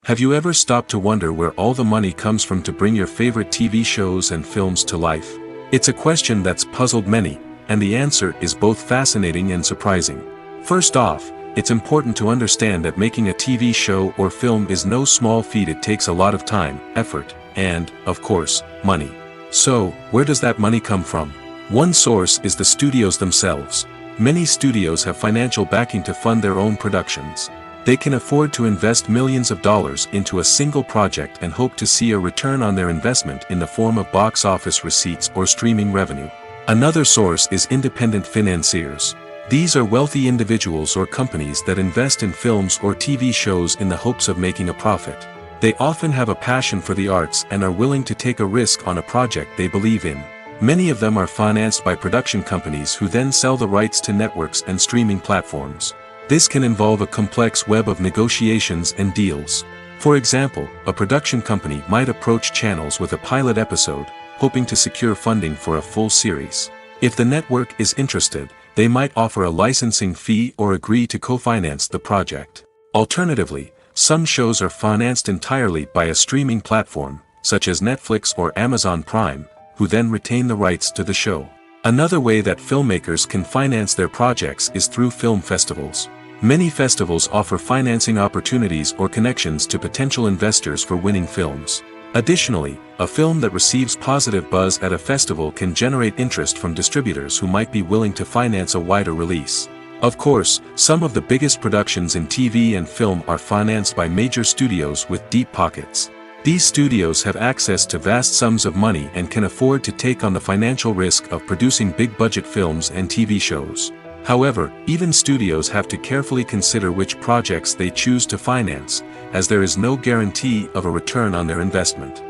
Have you ever stopped to wonder where all the money comes from to bring your favorite TV shows and films to life? It's a question that's puzzled many, and the answer is both fascinating and surprising. First off, it's important to understand that making a TV show or film is no small feat. It takes a lot of time, effort, and, of course, money. So, where does that money come from? One source is the studios themselves. Many studios have financial backing to fund their own productions. They can afford to invest millions of dollars into a single project and hope to see a return on their investment in the form of box office receipts or streaming revenue. Another source is independent financiers. These are wealthy individuals or companies that invest in films or TV shows in the hopes of making a profit. They often have a passion for the arts and are willing to take a risk on a project they believe in. Many of them are financed by production companies who then sell the rights to networks and streaming platforms. This can involve a complex web of negotiations and deals. For example, a production company might approach channels with a pilot episode, hoping to secure funding for a full series. If the network is interested, they might offer a licensing fee or agree to co-finance the project. Alternatively, some shows are financed entirely by a streaming platform, such as Netflix or Amazon Prime, who then retain the rights to the show. Another way that filmmakers can finance their projects is through film festivals. Many festivals offer financing opportunities or connections to potential investors for winning films. Additionally, a film that receives positive buzz at a festival can generate interest from distributors who might be willing to finance a wider release. Of course, some of the biggest productions in TV and film are financed by major studios with deep pockets. These studios have access to vast sums of money and can afford to take on the financial risk of producing big-budget films and TV shows. However, even studios have to carefully consider which projects they choose to finance, as there is no guarantee of a return on their investment.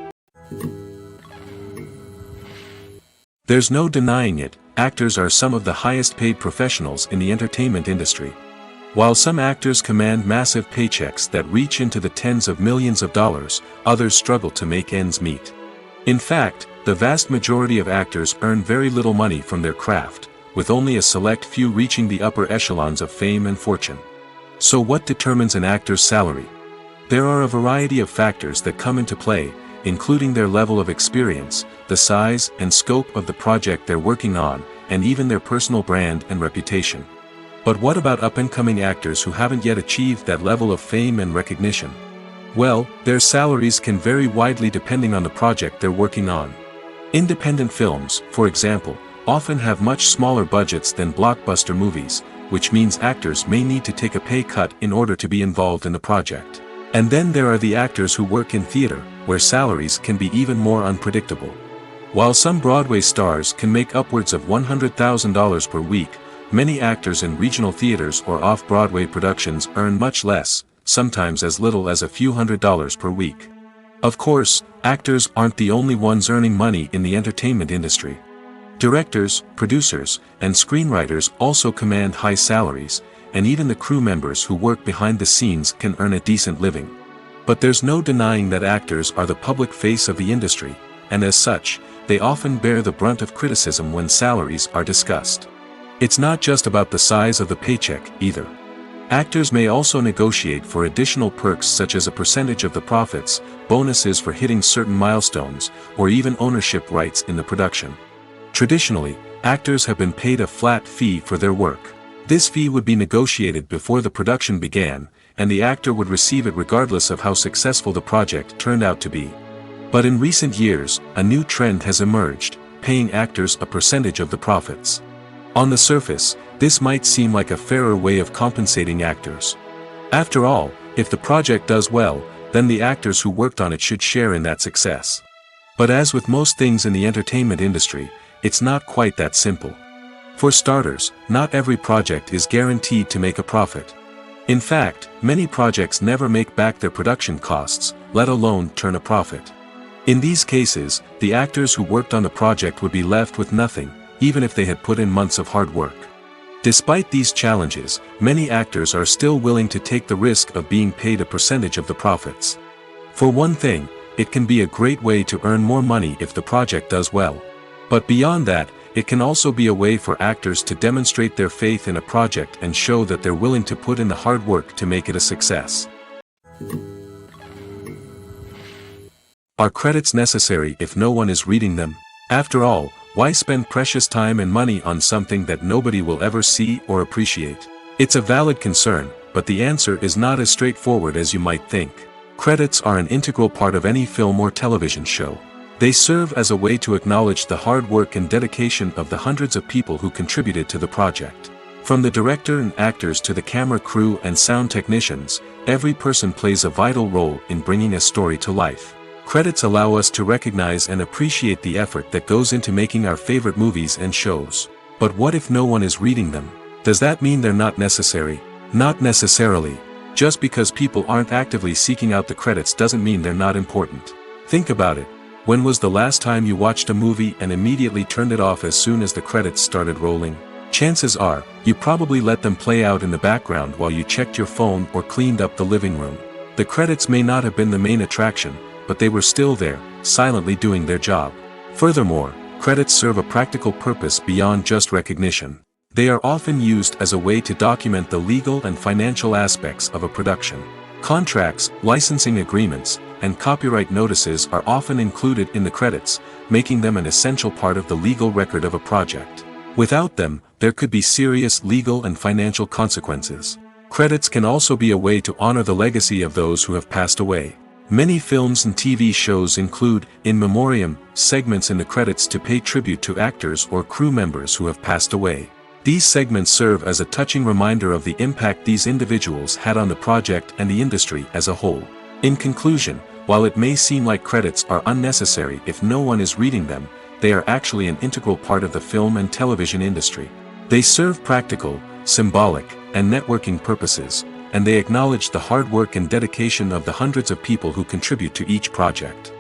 There's no denying it, actors are some of the highest-paid professionals in the entertainment industry. While some actors command massive paychecks that reach into the tens of millions of dollars, others struggle to make ends meet. In fact, the vast majority of actors earn very little money from their craft, with only a select few reaching the upper echelons of fame and fortune. So what determines an actor's salary? There are a variety of factors that come into play, including their level of experience, the size and scope of the project they're working on, and even their personal brand and reputation. But what about up-and-coming actors who haven't yet achieved that level of fame and recognition? Well, their salaries can vary widely depending on the project they're working on. Independent films, for example, often have much smaller budgets than blockbuster movies, which means actors may need to take a pay cut in order to be involved in the project. And then there are the actors who work in theater, where salaries can be even more unpredictable. While some Broadway stars can make upwards of $100,000 per week, many actors in regional theaters or off-Broadway productions earn much less, sometimes as little as a few $100s per week. Of course, actors aren't the only ones earning money in the entertainment industry. Directors, producers, and screenwriters also command high salaries, and even the crew members who work behind the scenes can earn a decent living. But there's no denying that actors are the public face of the industry, and as such, they often bear the brunt of criticism when salaries are discussed. It's not just about the size of the paycheck, either. Actors may also negotiate for additional perks such as a percentage of the profits, bonuses for hitting certain milestones, or even ownership rights in the production. Traditionally, actors have been paid a flat fee for their work. This fee would be negotiated before the production began, and the actor would receive it regardless of how successful the project turned out to be. But in recent years, a new trend has emerged, paying actors a percentage of the profits. On the surface, this might seem like a fairer way of compensating actors. After all, if the project does well, then the actors who worked on it should share in that success. But as with most things in the entertainment industry, it's not quite that simple. For starters, not every project is guaranteed to make a profit. In fact, many projects never make back their production costs, let alone turn a profit. In these cases, the actors who worked on the project would be left with nothing, even if they had put in months of hard work. Despite these challenges, many actors are still willing to take the risk of being paid a percentage of the profits. For one thing, it can be a great way to earn more money if the project does well. But beyond that, it can also be a way for actors to demonstrate their faith in a project and show that they're willing to put in the hard work to make it a success. Are credits necessary if no one is reading them? After all, why spend precious time and money on something that nobody will ever see or appreciate? It's a valid concern, but the answer is not as straightforward as you might think. Credits are an integral part of any film or television show. They serve as a way to acknowledge the hard work and dedication of the hundreds of people who contributed to the project. From the director and actors to the camera crew and sound technicians, every person plays a vital role in bringing a story to life. Credits allow us to recognize and appreciate the effort that goes into making our favorite movies and shows. But what if no one is reading them? Does that mean they're not necessary? Not necessarily. Just because people aren't actively seeking out the credits doesn't mean they're not important. Think about it. When was the last time you watched a movie and immediately turned it off as soon as the credits started rolling? Chances are, you probably let them play out in the background while you checked your phone or cleaned up the living room. The credits may not have been the main attraction, but they were still there, silently doing their job. Furthermore, credits serve a practical purpose beyond just recognition. They are often used as a way to document the legal and financial aspects of a production. Contracts, licensing agreements, and copyright notices are often included in the credits, making them an essential part of the legal record of a project. Without them, there could be serious legal and financial consequences. Credits can also be a way to honor the legacy of those who have passed away. Many films and TV shows include, in memoriam, segments in the credits to pay tribute to actors or crew members who have passed away. These segments serve as a touching reminder of the impact these individuals had on the project and the industry as a whole. In conclusion, while it may seem like credits are unnecessary if no one is reading them, they are actually an integral part of the film and television industry. They serve practical, symbolic, and networking purposes, and they acknowledge the hard work and dedication of the hundreds of people who contribute to each project.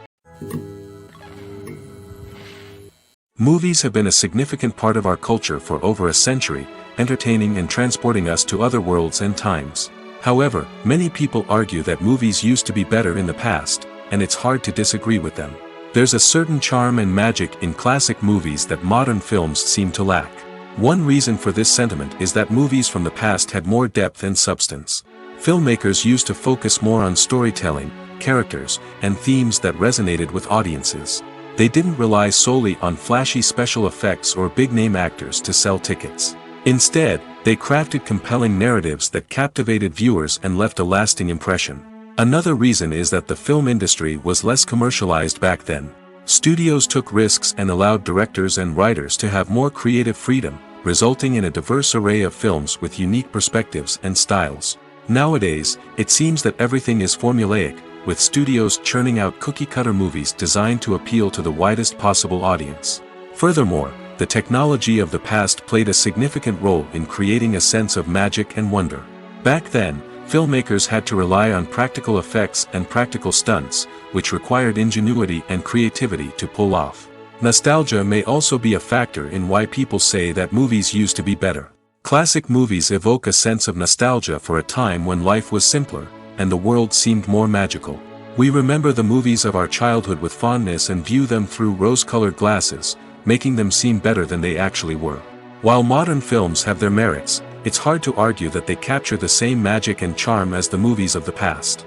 Movies have been a significant part of our culture for over a century, entertaining and transporting us to other worlds and times. However, many people argue that movies used to be better in the past, and it's hard to disagree with them. There's a certain charm and magic in classic movies that modern films seem to lack. One reason for this sentiment is that movies from the past had more depth and substance. Filmmakers used to focus more on storytelling, characters, and themes that resonated with audiences. They didn't rely solely on flashy special effects or big-name actors to sell tickets. Instead, they crafted compelling narratives that captivated viewers and left a lasting impression. Another reason is that the film industry was less commercialized back then. Studios took risks and allowed directors and writers to have more creative freedom, resulting in a diverse array of films with unique perspectives and styles. Nowadays, it seems that everything is formulaic, with studios churning out cookie-cutter movies designed to appeal to the widest possible audience. Furthermore, the technology of the past played a significant role in creating a sense of magic and wonder. Back then, filmmakers had to rely on practical effects and practical stunts, which required ingenuity and creativity to pull off. Nostalgia may also be a factor in why people say that movies used to be better. Classic movies evoke a sense of nostalgia for a time when life was simpler, and the world seemed more magical. We remember the movies of our childhood with fondness and view them through rose-colored glasses, making them seem better than they actually were. While modern films have their merits, it's hard to argue that they capture the same magic and charm as the movies of the past.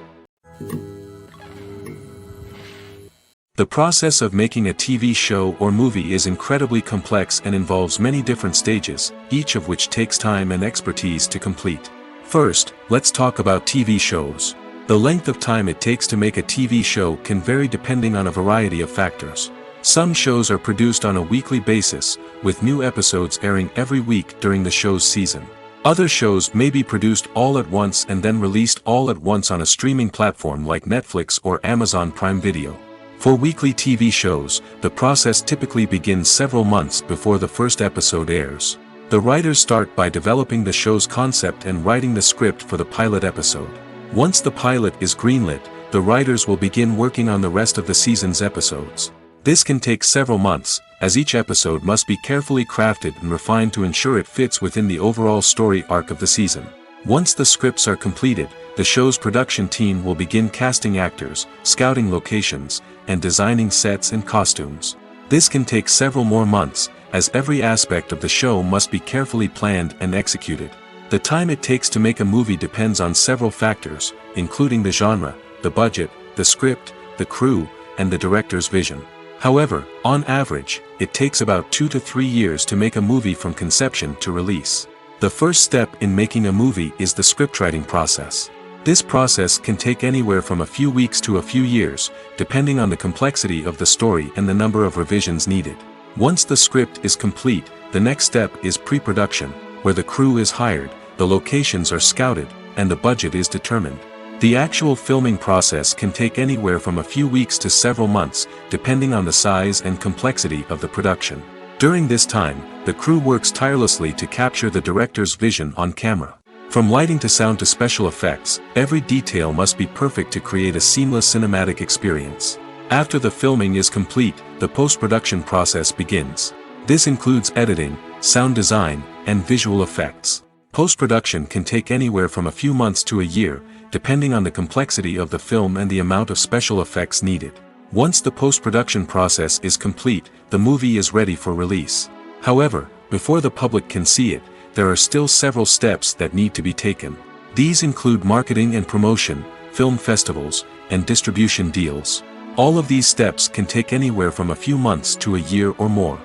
The process of making a TV show or movie is incredibly complex and involves many different stages, each of which takes time and expertise to complete. First, let's talk about TV shows. The length of time it takes to make a TV show can vary depending on a variety of factors. Some shows are produced on a weekly basis, with new episodes airing every week during the show's season. Other shows may be produced all at once and then released all at once on a streaming platform like Netflix or Amazon Prime Video. For weekly TV shows, the process typically begins several months before the first episode airs. The writers start by developing the show's concept and writing the script for the pilot episode. Once the pilot is greenlit, the writers will begin working on the rest of the season's episodes. This can take several months, as each episode must be carefully crafted and refined to ensure it fits within the overall story arc of the season. Once the scripts are completed, the show's production team will begin casting actors, scouting locations, and designing sets and costumes. This can take several more months, as every aspect of the show must be carefully planned and executed. The time it takes to make a movie depends on several factors, including the genre, the budget, the script, the crew, and the director's vision. However, on average, it takes about 2 to 3 years to make a movie from conception to release. The first step in making a movie is the scriptwriting process. This process can take anywhere from a few weeks to a few years, depending on the complexity of the story and the number of revisions needed. Once the script is complete, the next step is pre-production, where the crew is hired, the locations are scouted, and the budget is determined. The actual filming process can take anywhere from a few weeks to several months, depending on the size and complexity of the production. During this time, the crew works tirelessly to capture the director's vision on camera. From lighting to sound to special effects, every detail must be perfect to create a seamless cinematic experience. After the filming is complete, the post-production process begins. This includes editing, sound design, and visual effects. Post-production can take anywhere from a few months to a year, depending on the complexity of the film and the amount of special effects needed. Once the post-production process is complete, the movie is ready for release. However, before the public can see it, there are still several steps that need to be taken. These include marketing and promotion, film festivals, and distribution deals. All of these steps can take anywhere from a few months to a year or more.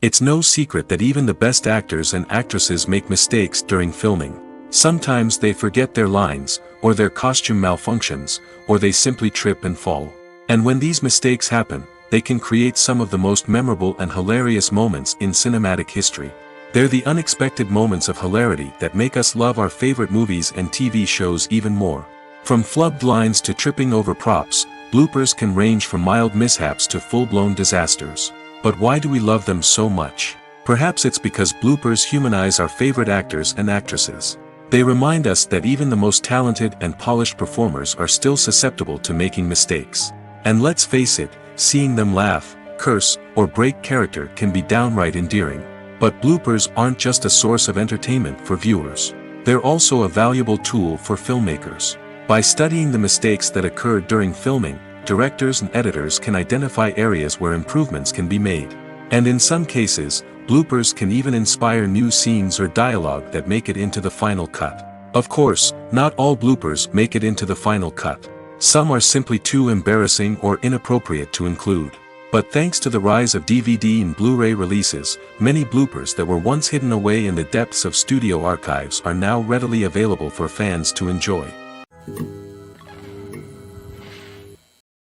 It's no secret that even the best actors and actresses make mistakes during filming. Sometimes they forget their lines, or their costume malfunctions, or they simply trip and fall. And when these mistakes happen, they can create some of the most memorable and hilarious moments in cinematic history. They're the unexpected moments of hilarity that make us love our favorite movies and TV shows even more. From flubbed lines to tripping over props, bloopers can range from mild mishaps to full-blown disasters. But why do we love them so much? Perhaps it's because bloopers humanize our favorite actors and actresses. They remind us that even the most talented and polished performers are still susceptible to making mistakes. And let's face it, seeing them laugh, curse, or break character can be downright endearing. But bloopers aren't just a source of entertainment for viewers. They're also a valuable tool for filmmakers. By studying the mistakes that occurred during filming, directors and editors can identify areas where improvements can be made. And in some cases, bloopers can even inspire new scenes or dialogue that make it into the final cut. Of course, not all bloopers make it into the final cut. Some are simply too embarrassing or inappropriate to include. But thanks to the rise of DVD and Blu-ray releases, many bloopers that were once hidden away in the depths of studio archives are now readily available for fans to enjoy.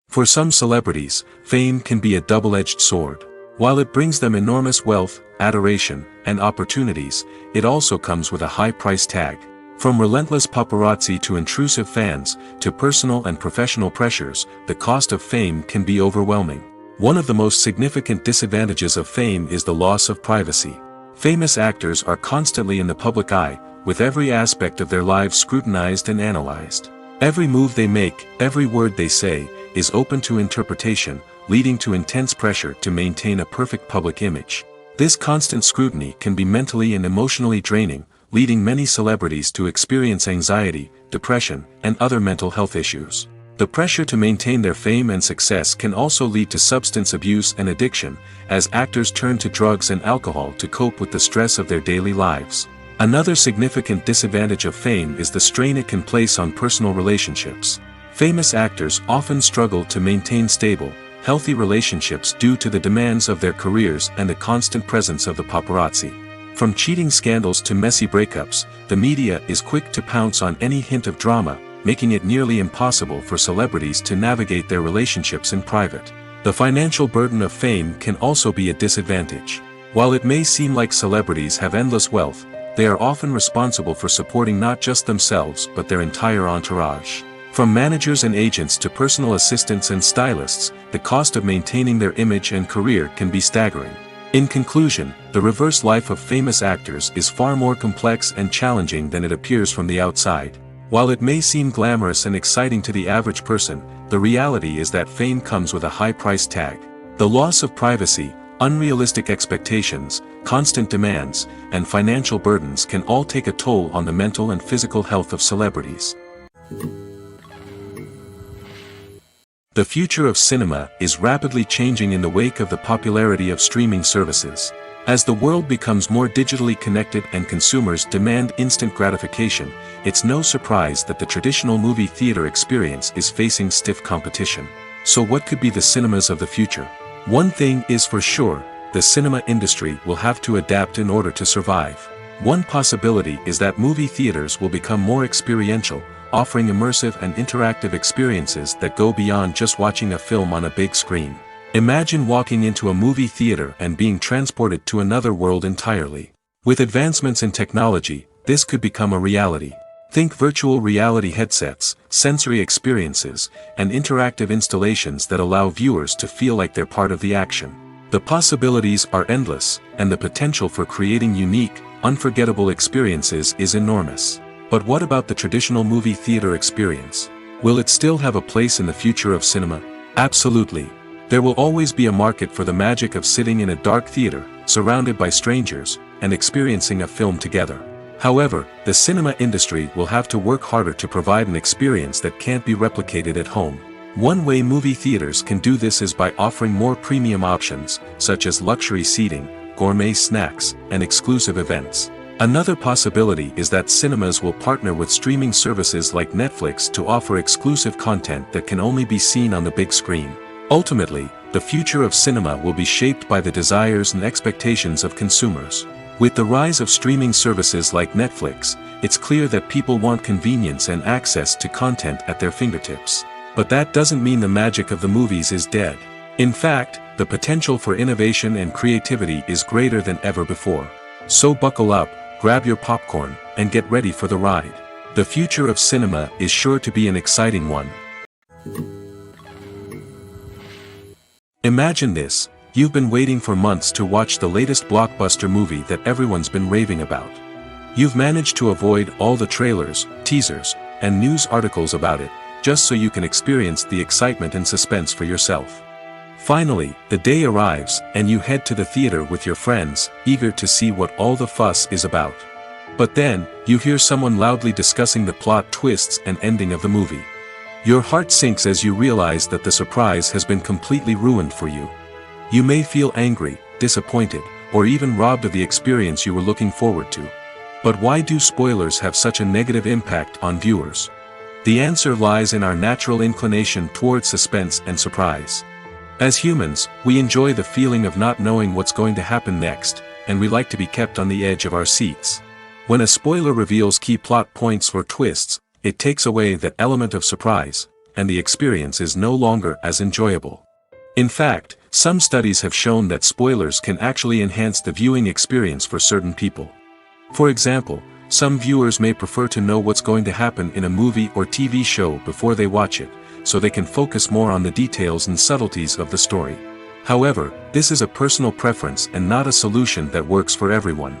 For some celebrities, fame can be a double-edged sword. While it brings them enormous wealth, adoration, and opportunities, it also comes with a high price tag. From relentless paparazzi to intrusive fans, to personal and professional pressures, the cost of fame can be overwhelming. One of the most significant disadvantages of fame is the loss of privacy. Famous actors are constantly in the public eye, with every aspect of their lives scrutinized and analyzed. Every move they make, every word they say, is open to interpretation, leading to intense pressure to maintain a perfect public image. This constant scrutiny can be mentally and emotionally draining, leading many celebrities to experience anxiety, depression, and other mental health issues. The pressure to maintain their fame and success can also lead to substance abuse and addiction, as actors turn to drugs and alcohol to cope with the stress of their daily lives. Another significant disadvantage of fame is the strain it can place on personal relationships. Famous actors often struggle to maintain stable, healthy relationships due to the demands of their careers and the constant presence of the paparazzi. From cheating scandals to messy breakups, the media is quick to pounce on any hint of drama, making it nearly impossible for celebrities to navigate their relationships in private. The financial burden of fame can also be a disadvantage. While it may seem like celebrities have endless wealth, they are often responsible for supporting not just themselves but their entire entourage. From managers and agents to personal assistants and stylists, the cost of maintaining their image and career can be staggering. In conclusion, the reverse life of famous actors is far more complex and challenging than it appears from the outside. While it may seem glamorous and exciting to the average person, the reality is that fame comes with a high price tag. The loss of privacy, unrealistic expectations, constant demands, and financial burdens can all take a toll on the mental and physical health of celebrities. The future of cinema is rapidly changing in the wake of the popularity of streaming services. As the world becomes more digitally connected and consumers demand instant gratification, it's no surprise that the traditional movie theater experience is facing stiff competition. So what could be the cinemas of the future? One thing is for sure, the cinema industry will have to adapt in order to survive. One possibility is that movie theaters will become more experiential, offering immersive and interactive experiences that go beyond just watching a film on a big screen. Imagine walking into a movie theater and being transported to another world entirely. With advancements in technology, this could become a reality. Think virtual reality headsets, sensory experiences, and interactive installations that allow viewers to feel like they're part of the action. The possibilities are endless, and the potential for creating unique, unforgettable experiences is enormous. But what about the traditional movie theater experience? Will it still have a place in the future of cinema? Absolutely. There will always be a market for the magic of sitting in a dark theater, surrounded by strangers, and experiencing a film together. However, the cinema industry will have to work harder to provide an experience that can't be replicated at home. One way movie theaters can do this is by offering more premium options, such as luxury seating, gourmet snacks, and exclusive events. Another possibility is that cinemas will partner with streaming services like Netflix to offer exclusive content that can only be seen on the big screen. Ultimately, the future of cinema will be shaped by the desires and expectations of consumers. With the rise of streaming services like Netflix, it's clear that people want convenience and access to content at their fingertips. But that doesn't mean the magic of the movies is dead. In fact, the potential for innovation and creativity is greater than ever before. So buckle up, grab your popcorn, and get ready for the ride. The future of cinema is sure to be an exciting one. Imagine this, you've been waiting for months to watch the latest blockbuster movie that everyone's been raving about. You've managed to avoid all the trailers, teasers, and news articles about it, just so you can experience the excitement and suspense for yourself. Finally, the day arrives, and you head to the theater with your friends, eager to see what all the fuss is about. But then, you hear someone loudly discussing the plot twists and ending of the movie. Your heart sinks as you realize that the surprise has been completely ruined for you. You may feel angry, disappointed, or even robbed of the experience you were looking forward to. But why do spoilers have such a negative impact on viewers? The answer lies in our natural inclination toward suspense and surprise. As humans, we enjoy the feeling of not knowing what's going to happen next, and we like to be kept on the edge of our seats. When a spoiler reveals key plot points or twists, it takes away that element of surprise, and the experience is no longer as enjoyable. In fact, some studies have shown that spoilers can actually enhance the viewing experience for certain people. For example, some viewers may prefer to know what's going to happen in a movie or TV show before they watch it, so they can focus more on the details and subtleties of the story. However, this is a personal preference and not a solution that works for everyone.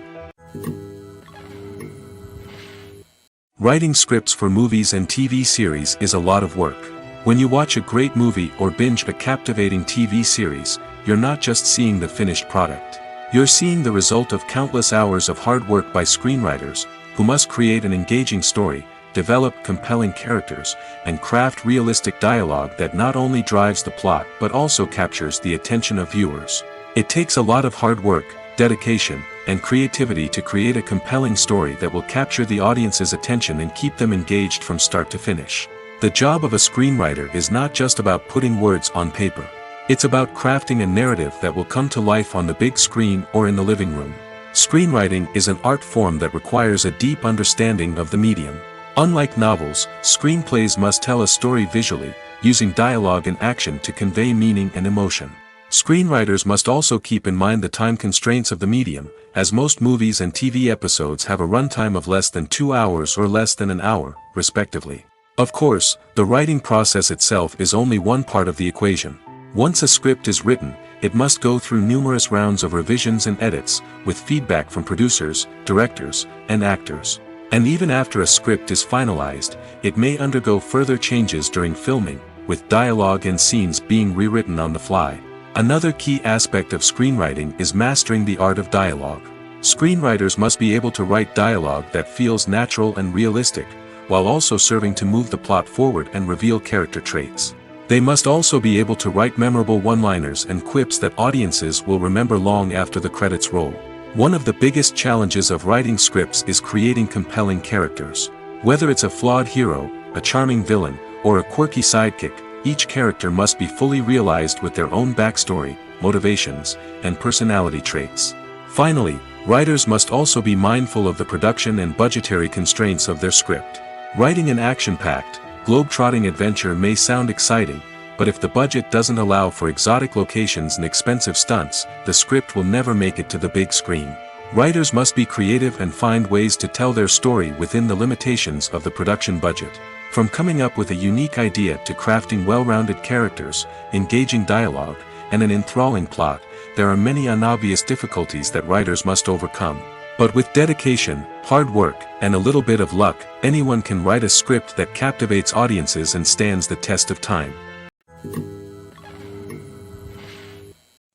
Writing scripts for movies and TV series is a lot of work. When you watch a great movie or binge a captivating TV series, you're not just seeing the finished product. You're seeing the result of countless hours of hard work by screenwriters, who must create an engaging story, develop compelling characters, and craft realistic dialogue that not only drives the plot but also captures the attention of viewers. It takes a lot of hard work, dedication, and creativity to create a compelling story that will capture the audience's attention and keep them engaged from start to finish. The job of a screenwriter is not just about putting words on paper. It's about crafting a narrative that will come to life on the big screen or in the living room. Screenwriting is an art form that requires a deep understanding of the medium. Unlike novels, screenplays must tell a story visually, using dialogue and action to convey meaning and emotion. Screenwriters must also keep in mind the time constraints of the medium, as most movies and TV episodes have a runtime of less than 2 hours or less than an hour, respectively. Of course, the writing process itself is only one part of the equation. Once a script is written, it must go through numerous rounds of revisions and edits, with feedback from producers, directors, and actors. And even after a script is finalized, it may undergo further changes during filming, with dialogue and scenes being rewritten on the fly. Another key aspect of screenwriting is mastering the art of dialogue. Screenwriters must be able to write dialogue that feels natural and realistic, while also serving to move the plot forward and reveal character traits. They must also be able to write memorable one-liners and quips that audiences will remember long after the credits roll. One of the biggest challenges of writing scripts is creating compelling characters. Whether it's a flawed hero, a charming villain, or a quirky sidekick, each character must be fully realized with their own backstory, motivations, and personality traits. Finally, writers must also be mindful of the production and budgetary constraints of their script. Writing an action-packed, globe-trotting adventure may sound exciting, but if the budget doesn't allow for exotic locations and expensive stunts, the script will never make it to the big screen. Writers must be creative and find ways to tell their story within the limitations of the production budget. From coming up with a unique idea to crafting well-rounded characters, engaging dialogue, and an enthralling plot, there are many unobvious difficulties that writers must overcome. But with dedication, hard work, and a little bit of luck, anyone can write a script that captivates audiences and stands the test of time.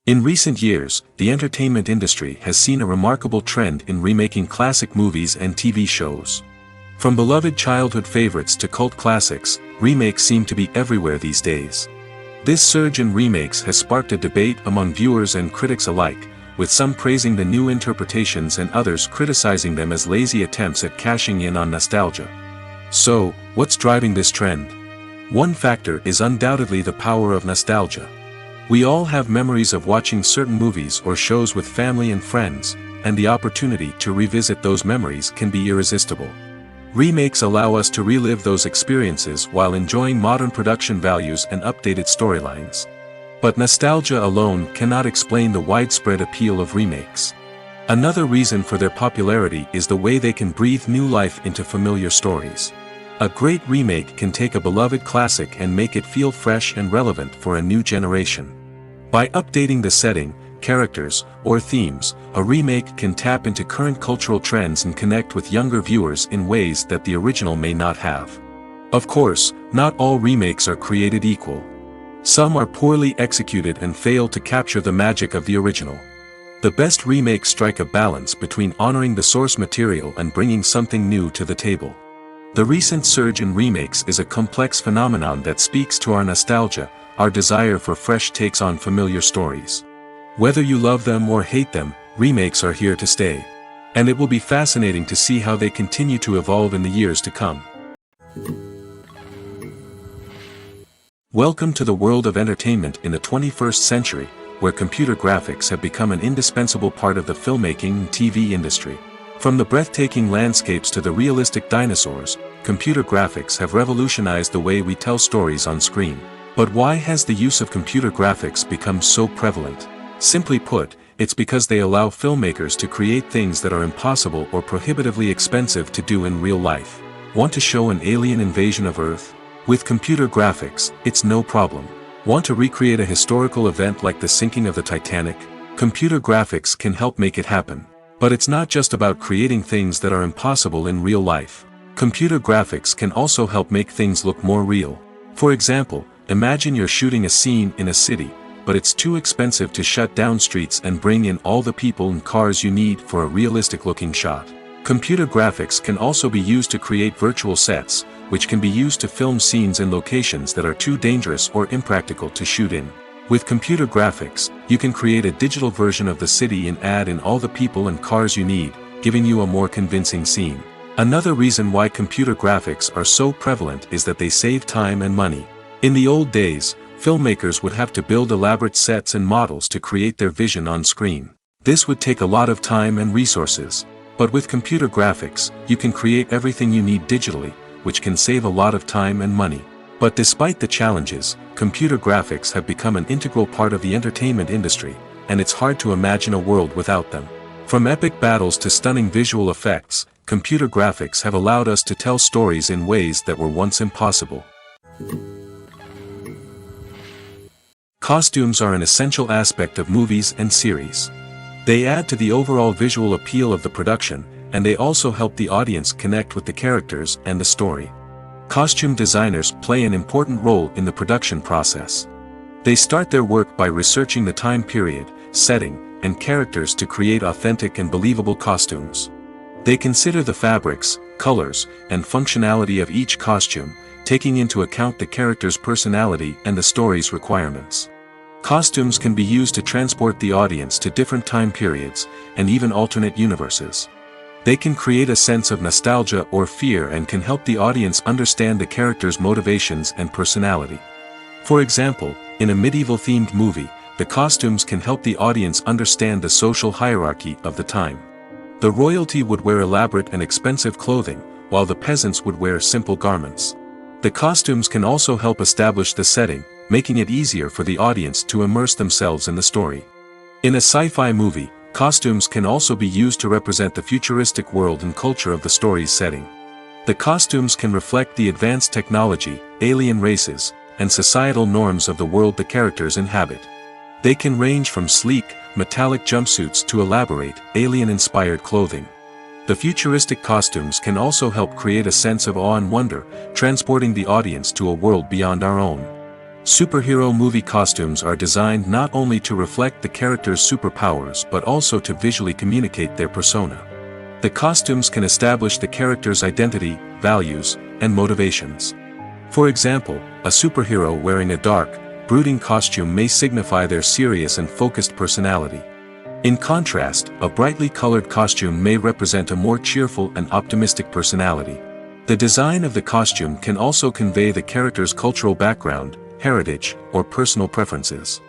In recent years, the entertainment industry has seen a remarkable trend in remaking classic movies and TV shows. From beloved childhood favorites to cult classics, remakes seem to be everywhere these days. This surge in remakes has sparked a debate among viewers and critics alike, with some praising the new interpretations and others criticizing them as lazy attempts at cashing in on nostalgia. So, what's driving this trend? One factor is undoubtedly the power of nostalgia. We all have memories of watching certain movies or shows with family and friends, and the opportunity to revisit those memories can be irresistible. Remakes allow us to relive those experiences while enjoying modern production values and updated storylines. But nostalgia alone cannot explain the widespread appeal of remakes. Another reason for their popularity is the way they can breathe new life into familiar stories. A great remake can take a beloved classic and make it feel fresh and relevant for a new generation. By updating the setting, characters, or themes, a remake can tap into current cultural trends and connect with younger viewers in ways that the original may not have. Of course, not all remakes are created equal. Some are poorly executed and fail to capture the magic of the original. The best remakes strike a balance between honoring the source material and bringing something new to the table. The recent surge in remakes is a complex phenomenon that speaks to our nostalgia, our desire for fresh takes on familiar stories. Whether you love them or hate them, remakes are here to stay. And it will be fascinating to see how they continue to evolve in the years to come. Welcome to the world of entertainment in the 21st century, where computer graphics have become an indispensable part of the filmmaking and TV industry. From the breathtaking landscapes to the realistic dinosaurs, computer graphics have revolutionized the way we tell stories on screen. But why has the use of computer graphics become so prevalent? Simply put, it's because they allow filmmakers to create things that are impossible or prohibitively expensive to do in real life. Want to show an alien invasion of Earth? With computer graphics, it's no problem. Want to recreate a historical event like the sinking of the Titanic? Computer graphics can help make it happen. But it's not just about creating things that are impossible in real life. Computer graphics can also help make things look more real. For example, imagine you're shooting a scene in a city, but it's too expensive to shut down streets and bring in all the people and cars you need for a realistic-looking shot. Computer graphics can also be used to create virtual sets, which can be used to film scenes in locations that are too dangerous or impractical to shoot in. With computer graphics, you can create a digital version of the city and add in all the people and cars you need, giving you a more convincing scene. Another reason why computer graphics are so prevalent is that they save time and money. In the old days, filmmakers would have to build elaborate sets and models to create their vision on screen. This would take a lot of time and resources. But with computer graphics, you can create everything you need digitally, which can save a lot of time and money. But despite the challenges, computer graphics have become an integral part of the entertainment industry, and it's hard to imagine a world without them. From epic battles to stunning visual effects, computer graphics have allowed us to tell stories in ways that were once impossible. Costumes are an essential aspect of movies and series. They add to the overall visual appeal of the production, and they also help the audience connect with the characters and the story. Costume designers play an important role in the production process. They start their work by researching the time period, setting, and characters to create authentic and believable costumes. They consider the fabrics, colors, and functionality of each costume, taking into account the character's personality and the story's requirements. Costumes can be used to transport the audience to different time periods, and even alternate universes. They can create a sense of nostalgia or fear and can help the audience understand the character's motivations and personality. For example, in a medieval-themed movie, the costumes can help the audience understand the social hierarchy of the time. The royalty would wear elaborate and expensive clothing, while the peasants would wear simple garments. The costumes can also help establish the setting, making it easier for the audience to immerse themselves in the story. In a sci-fi movie, costumes can also be used to represent the futuristic world and culture of the story's setting. The costumes can reflect the advanced technology, alien races, and societal norms of the world the characters inhabit. They can range from sleek, metallic jumpsuits to elaborate, alien-inspired clothing. The futuristic costumes can also help create a sense of awe and wonder, transporting the audience to a world beyond our own. Superhero movie costumes are designed not only to reflect the character's superpowers but also to visually communicate their persona. The costumes can establish the character's identity, values, and motivations. For example, a superhero wearing a dark, brooding costume may signify their serious and focused personality. In contrast, a brightly colored costume may represent a more cheerful and optimistic personality. The design of the costume can also convey the character's cultural background, heritage, or personal preferences.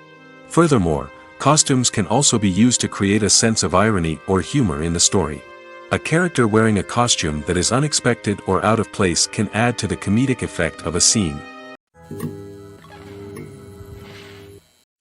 Furthermore, costumes can also be used to create a sense of irony or humor in the story. A character wearing a costume that is unexpected or out of place can add to the comedic effect of a scene.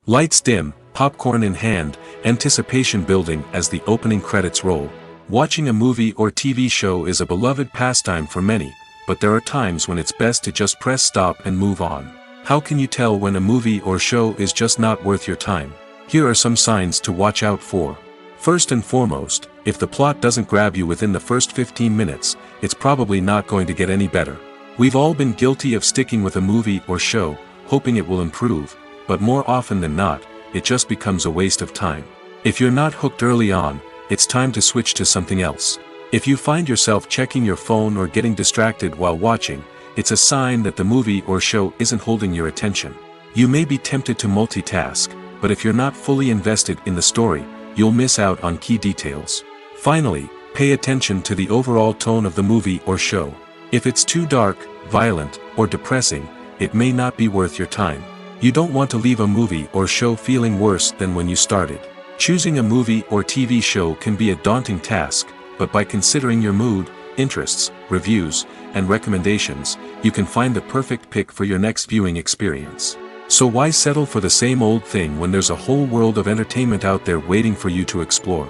Lights dim, popcorn in hand, anticipation building as the opening credits roll. Watching a movie or TV show is a beloved pastime for many, but there are times when it's best to just press stop and move on. How can you tell when a movie or show is just not worth your time? Here are some signs to watch out for. First and foremost, if the plot doesn't grab you within the first 15 minutes, it's probably not going to get any better. We've all been guilty of sticking with a movie or show, hoping it will improve, but more often than not, it just becomes a waste of time. If you're not hooked early on, it's time to switch to something else. If you find yourself checking your phone or getting distracted while watching, it's a sign that the movie or show isn't holding your attention. You may be tempted to multitask, but if you're not fully invested in the story, you'll miss out on key details. Finally, pay attention to the overall tone of the movie or show. If it's too dark, violent, or depressing, it may not be worth your time. You don't want to leave a movie or show feeling worse than when you started. Choosing a movie or TV show can be a daunting task, but by considering your mood, interests, reviews, and recommendations, you can find the perfect pick for your next viewing experience. So why settle for the same old thing when there's a whole world of entertainment out there waiting for you to explore?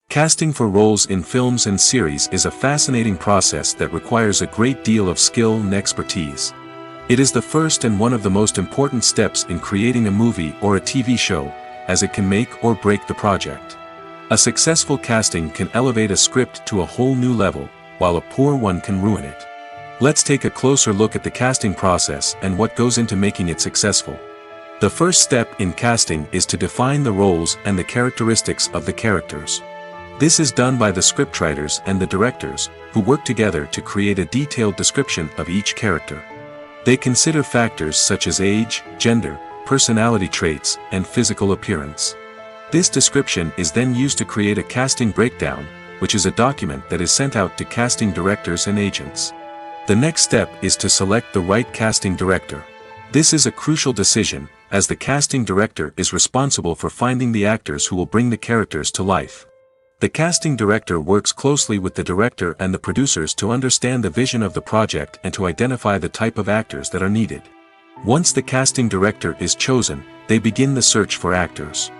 Casting for roles in films and series is a fascinating process that requires a great deal of skill and expertise. It is the first and one of the most important steps in creating a movie or a TV show, as it can make or break the project. A successful casting can elevate a script to a whole new level, while a poor one can ruin it. Let's take a closer look at the casting process and what goes into making it successful. The first step in casting is to define the roles and the characteristics of the characters. This is done by the scriptwriters and the directors, who work together to create a detailed description of each character. They consider factors such as age, gender, personality traits, and physical appearance. This description is then used to create a casting breakdown, which is a document that is sent out to casting directors and agents. The next step is to select the right casting director. This is a crucial decision, as the casting director is responsible for finding the actors who will bring the characters to life. The casting director works closely with the director and the producers to understand the vision of the project and to identify the type of actors that are needed. Once the casting director is chosen, they begin the search for actors.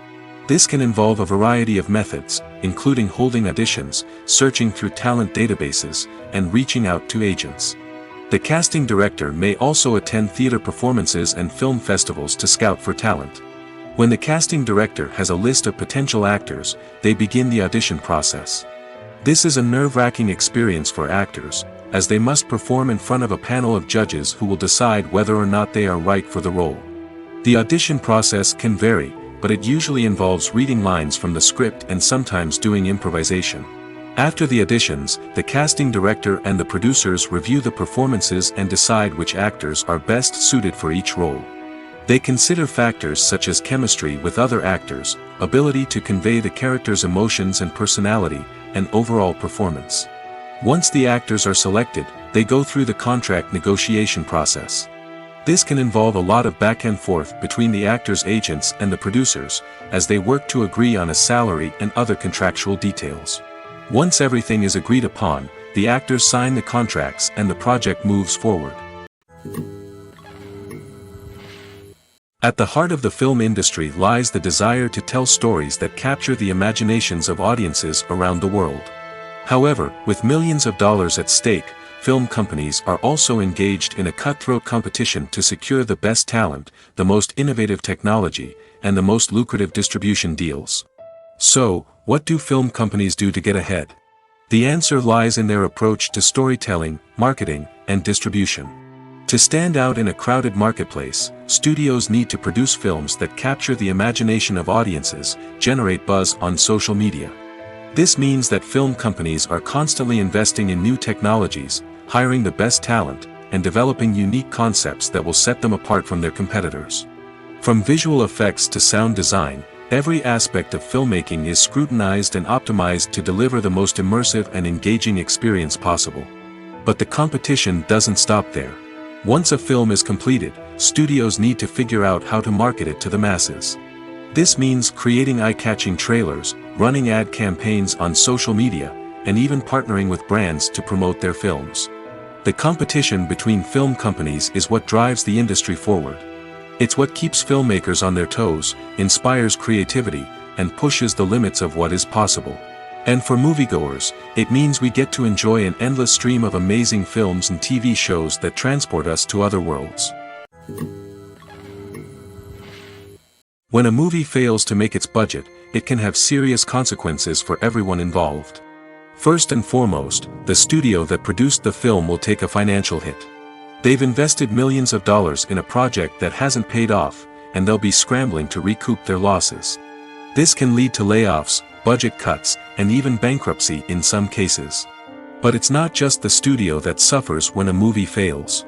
This can involve a variety of methods, including holding auditions, searching through talent databases, and reaching out to agents. The casting director may also attend theater performances and film festivals to scout for talent. When the casting director has a list of potential actors, they begin the audition process. This is a nerve-wracking experience for actors, as they must perform in front of a panel of judges who will decide whether or not they are right for the role. The audition process can vary, but it usually involves reading lines from the script and sometimes doing improvisation. After the auditions, the casting director and the producers review the performances and decide which actors are best suited for each role. They consider factors such as chemistry with other actors, ability to convey the character's emotions and personality, and overall performance. Once the actors are selected, they go through the contract negotiation process. This can involve a lot of back and forth between the actors' agents and the producers, as they work to agree on a salary and other contractual details. Once everything is agreed upon, the actors sign the contracts and the project moves forward. At the heart of the film industry lies the desire to tell stories that capture the imaginations of audiences around the world. However, with millions of dollars at stake, film companies are also engaged in a cutthroat competition to secure the best talent, the most innovative technology, and the most lucrative distribution deals. So, what do film companies do to get ahead? The answer lies in their approach to storytelling, marketing, and distribution. To stand out in a crowded marketplace, studios need to produce films that capture the imagination of audiences, generate buzz on social media. This means that film companies are constantly investing in new technologies, hiring the best talent, and developing unique concepts that will set them apart from their competitors. From visual effects to sound design, every aspect of filmmaking is scrutinized and optimized to deliver the most immersive and engaging experience possible. But the competition doesn't stop there. Once a film is completed, studios need to figure out how to market it to the masses. This means creating eye-catching trailers, running ad campaigns on social media, and even partnering with brands to promote their films. The competition between film companies is what drives the industry forward. It's what keeps filmmakers on their toes, inspires creativity, and pushes the limits of what is possible. And for moviegoers, it means we get to enjoy an endless stream of amazing films and TV shows that transport us to other worlds. When a movie fails to make its budget, it can have serious consequences for everyone involved. First and foremost, the studio that produced the film will take a financial hit. They've invested millions of dollars in a project that hasn't paid off, and they'll be scrambling to recoup their losses. This can lead to layoffs, budget cuts, and even bankruptcy in some cases. But it's not just the studio that suffers when a movie fails.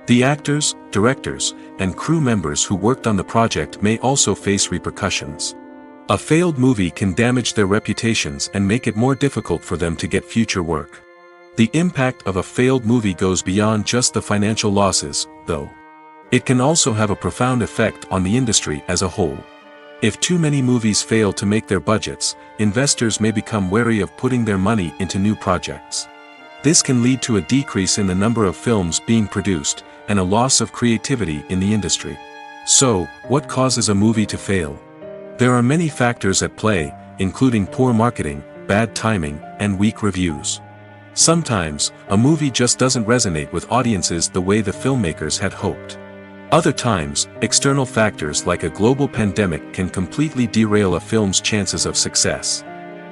The actors, directors, and crew members who worked on the project may also face repercussions. A failed movie can damage their reputations and make it more difficult for them to get future work. The impact of a failed movie goes beyond just the financial losses, though. It can also have a profound effect on the industry as a whole. If too many movies fail to make their budgets, investors may become wary of putting their money into new projects. This can lead to a decrease in the number of films being produced, and a loss of creativity in the industry. So, what causes a movie to fail? There are many factors at play, including poor marketing, bad timing, and weak reviews. Sometimes, a movie just doesn't resonate with audiences the way the filmmakers had hoped. Other times, external factors like a global pandemic can completely derail a film's chances of success.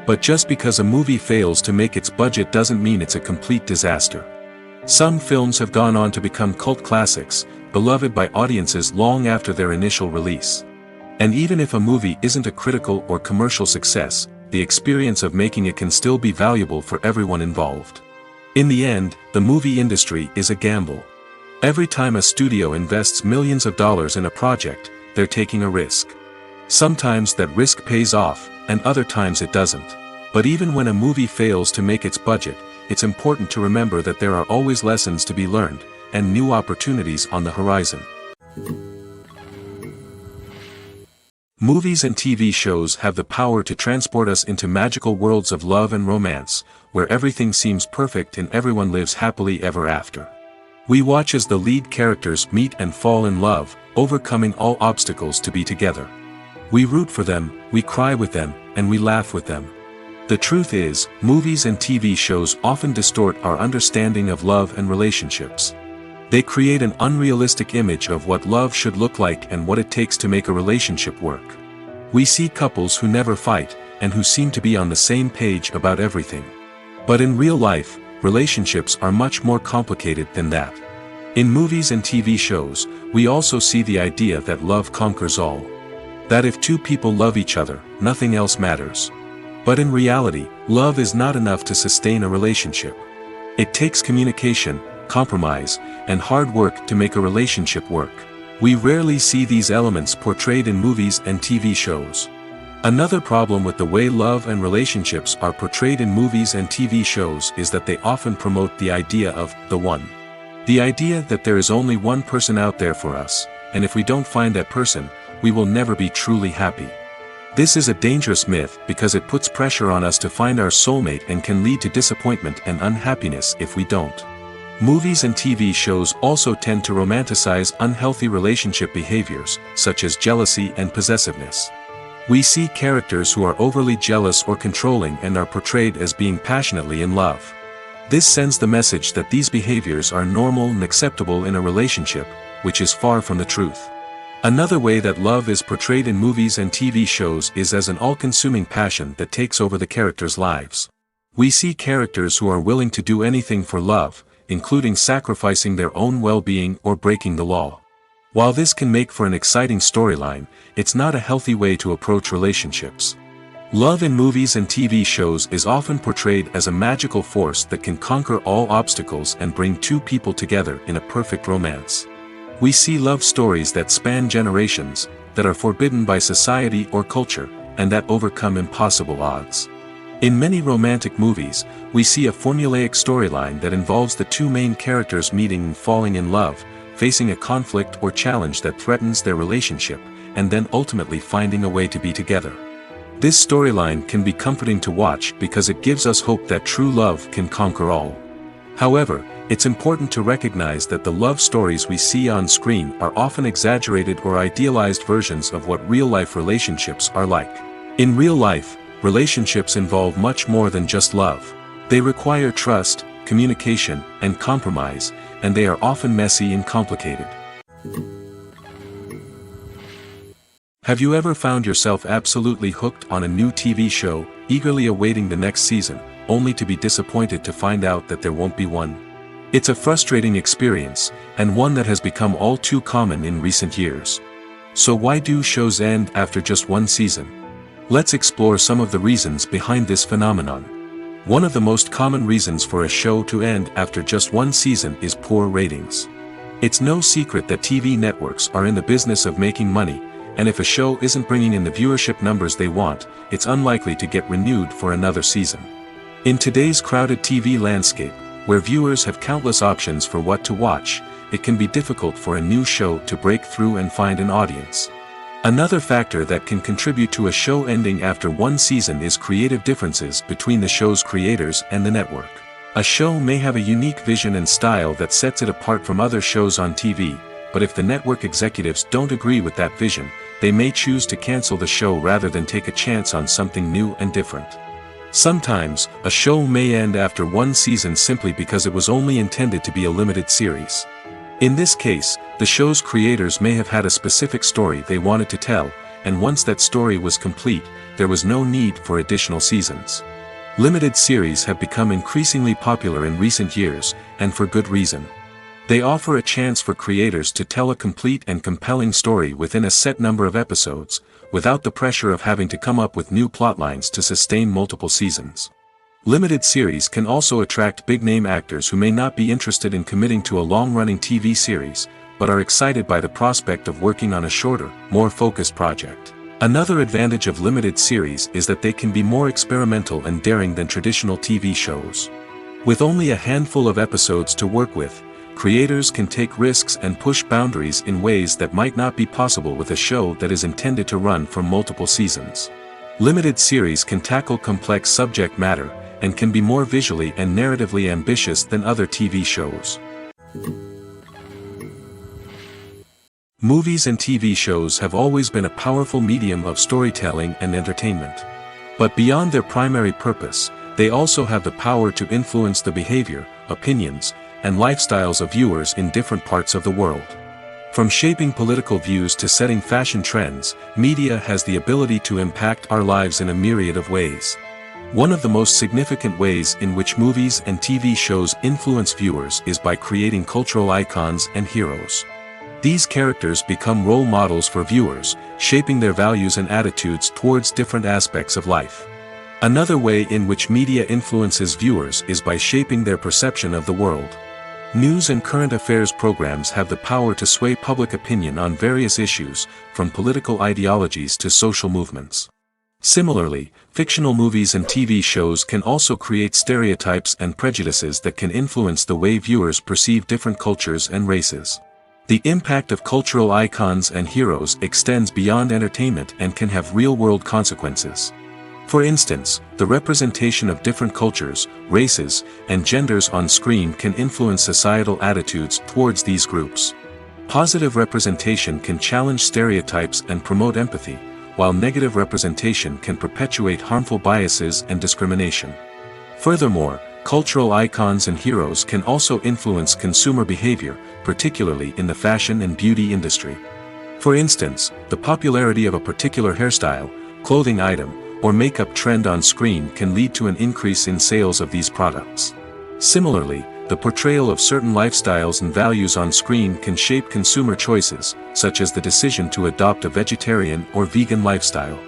But just because a movie fails to make its budget doesn't mean it's a complete disaster. Some films have gone on to become cult classics, beloved by audiences long after their initial release. And even if a movie isn't a critical or commercial success, the experience of making it can still be valuable for everyone involved. In the end, the movie industry is a gamble. Every time a studio invests millions of dollars in a project, they're taking a risk. Sometimes that risk pays off, and other times it doesn't. But even when a movie fails to make its budget, it's important to remember that there are always lessons to be learned, and new opportunities on the horizon. Movies and TV shows have the power to transport us into magical worlds of love and romance, where everything seems perfect and everyone lives happily ever after. We watch as the lead characters meet and fall in love, overcoming all obstacles to be together. We root for them, we cry with them, and we laugh with them. The truth is, movies and TV shows often distort our understanding of love and relationships. They create an unrealistic image of what love should look like and what it takes to make a relationship work. We see couples who never fight, and who seem to be on the same page about everything. But in real life, relationships are much more complicated than that. In movies and TV shows, we also see the idea that love conquers all. That if two people love each other, nothing else matters. But in reality, love is not enough to sustain a relationship. It takes communication, compromise, and hard work to make a relationship work. We rarely see these elements portrayed in movies and TV shows. Another problem with the way love and relationships are portrayed in movies and TV shows is that they often promote the idea of the one. The idea that there is only one person out there for us, and if we don't find that person, we will never be truly happy. This is a dangerous myth because it puts pressure on us to find our soulmate and can lead to disappointment and unhappiness if we don't. Movies and TV shows also tend to romanticize unhealthy relationship behaviors, such as jealousy and possessiveness. We see characters who are overly jealous or controlling and are portrayed as being passionately in love. This sends the message that these behaviors are normal and acceptable in a relationship, which is far from the truth. Another way that love is portrayed in movies and TV shows is as an all-consuming passion that takes over the characters' lives. We see characters who are willing to do anything for love, including sacrificing their own well-being or breaking the law. While this can make for an exciting storyline, it's not a healthy way to approach relationships. Love in movies and TV shows is often portrayed as a magical force that can conquer all obstacles and bring two people together in a perfect romance. We see love stories that span generations, that are forbidden by society or culture, and that overcome impossible odds. In many romantic movies, we see a formulaic storyline that involves the two main characters meeting and falling in love, facing a conflict or challenge that threatens their relationship, and then ultimately finding a way to be together. This storyline can be comforting to watch because it gives us hope that true love can conquer all. However, it's important to recognize that the love stories we see on screen are often exaggerated or idealized versions of what real-life relationships are like. In real life, relationships involve much more than just love. They require trust, communication, and compromise, and they are often messy and complicated. Have you ever found yourself absolutely hooked on a new TV show, eagerly awaiting the next season, only to be disappointed to find out that there won't be one? It's a frustrating experience, and one that has become all too common in recent years. So why do shows end after just one season? Let's explore some of the reasons behind this phenomenon. One of the most common reasons for a show to end after just one season is poor ratings. It's no secret that TV networks are in the business of making money, and if a show isn't bringing in the viewership numbers they want, it's unlikely to get renewed for another season. In today's crowded TV landscape, where viewers have countless options for what to watch, it can be difficult for a new show to break through and find an audience. Another factor that can contribute to a show ending after one season is creative differences between the show's creators and the network. A show may have a unique vision and style that sets it apart from other shows on TV, but if the network executives don't agree with that vision, they may choose to cancel the show rather than take a chance on something new and different. Sometimes, a show may end after one season simply because it was only intended to be a limited series. In this case, the show's creators may have had a specific story they wanted to tell, and once that story was complete, there was no need for additional seasons. Limited series have become increasingly popular in recent years, and for good reason. They offer a chance for creators to tell a complete and compelling story within a set number of episodes, without the pressure of having to come up with new plotlines to sustain multiple seasons. Limited series can also attract big-name actors who may not be interested in committing to a long-running TV series, but are excited by the prospect of working on a shorter, more focused project. Another advantage of limited series is that they can be more experimental and daring than traditional TV shows. With only a handful of episodes to work with, creators can take risks and push boundaries in ways that might not be possible with a show that is intended to run for multiple seasons. Limited series can tackle complex subject matter, and can be more visually and narratively ambitious than other TV shows. Movies and TV shows have always been a powerful medium of storytelling and entertainment. But beyond their primary purpose, they also have the power to influence the behavior, opinions, and lifestyles of viewers in different parts of the world. From shaping political views to setting fashion trends, media has the ability to impact our lives in a myriad of ways. One of the most significant ways in which movies and TV shows influence viewers is by creating cultural icons and heroes. These characters become role models for viewers, shaping their values and attitudes towards different aspects of life. Another way in which media influences viewers is by shaping their perception of the world. News and current affairs programs have the power to sway public opinion on various issues, from political ideologies to social movements. Similarly, fictional movies and TV shows can also create stereotypes and prejudices that can influence the way viewers perceive different cultures and races. The impact of cultural icons and heroes extends beyond entertainment and can have real-world consequences. For instance, the representation of different cultures, races, and genders on screen can influence societal attitudes towards these groups. Positive representation can challenge stereotypes and promote empathy, while negative representation can perpetuate harmful biases and discrimination. Furthermore, cultural icons and heroes can also influence consumer behavior, particularly in the fashion and beauty industry. For instance, the popularity of a particular hairstyle, clothing item, or makeup trend on screen can lead to an increase in sales of these products. Similarly, the portrayal of certain lifestyles and values on screen can shape consumer choices, such as the decision to adopt a vegetarian or vegan lifestyle.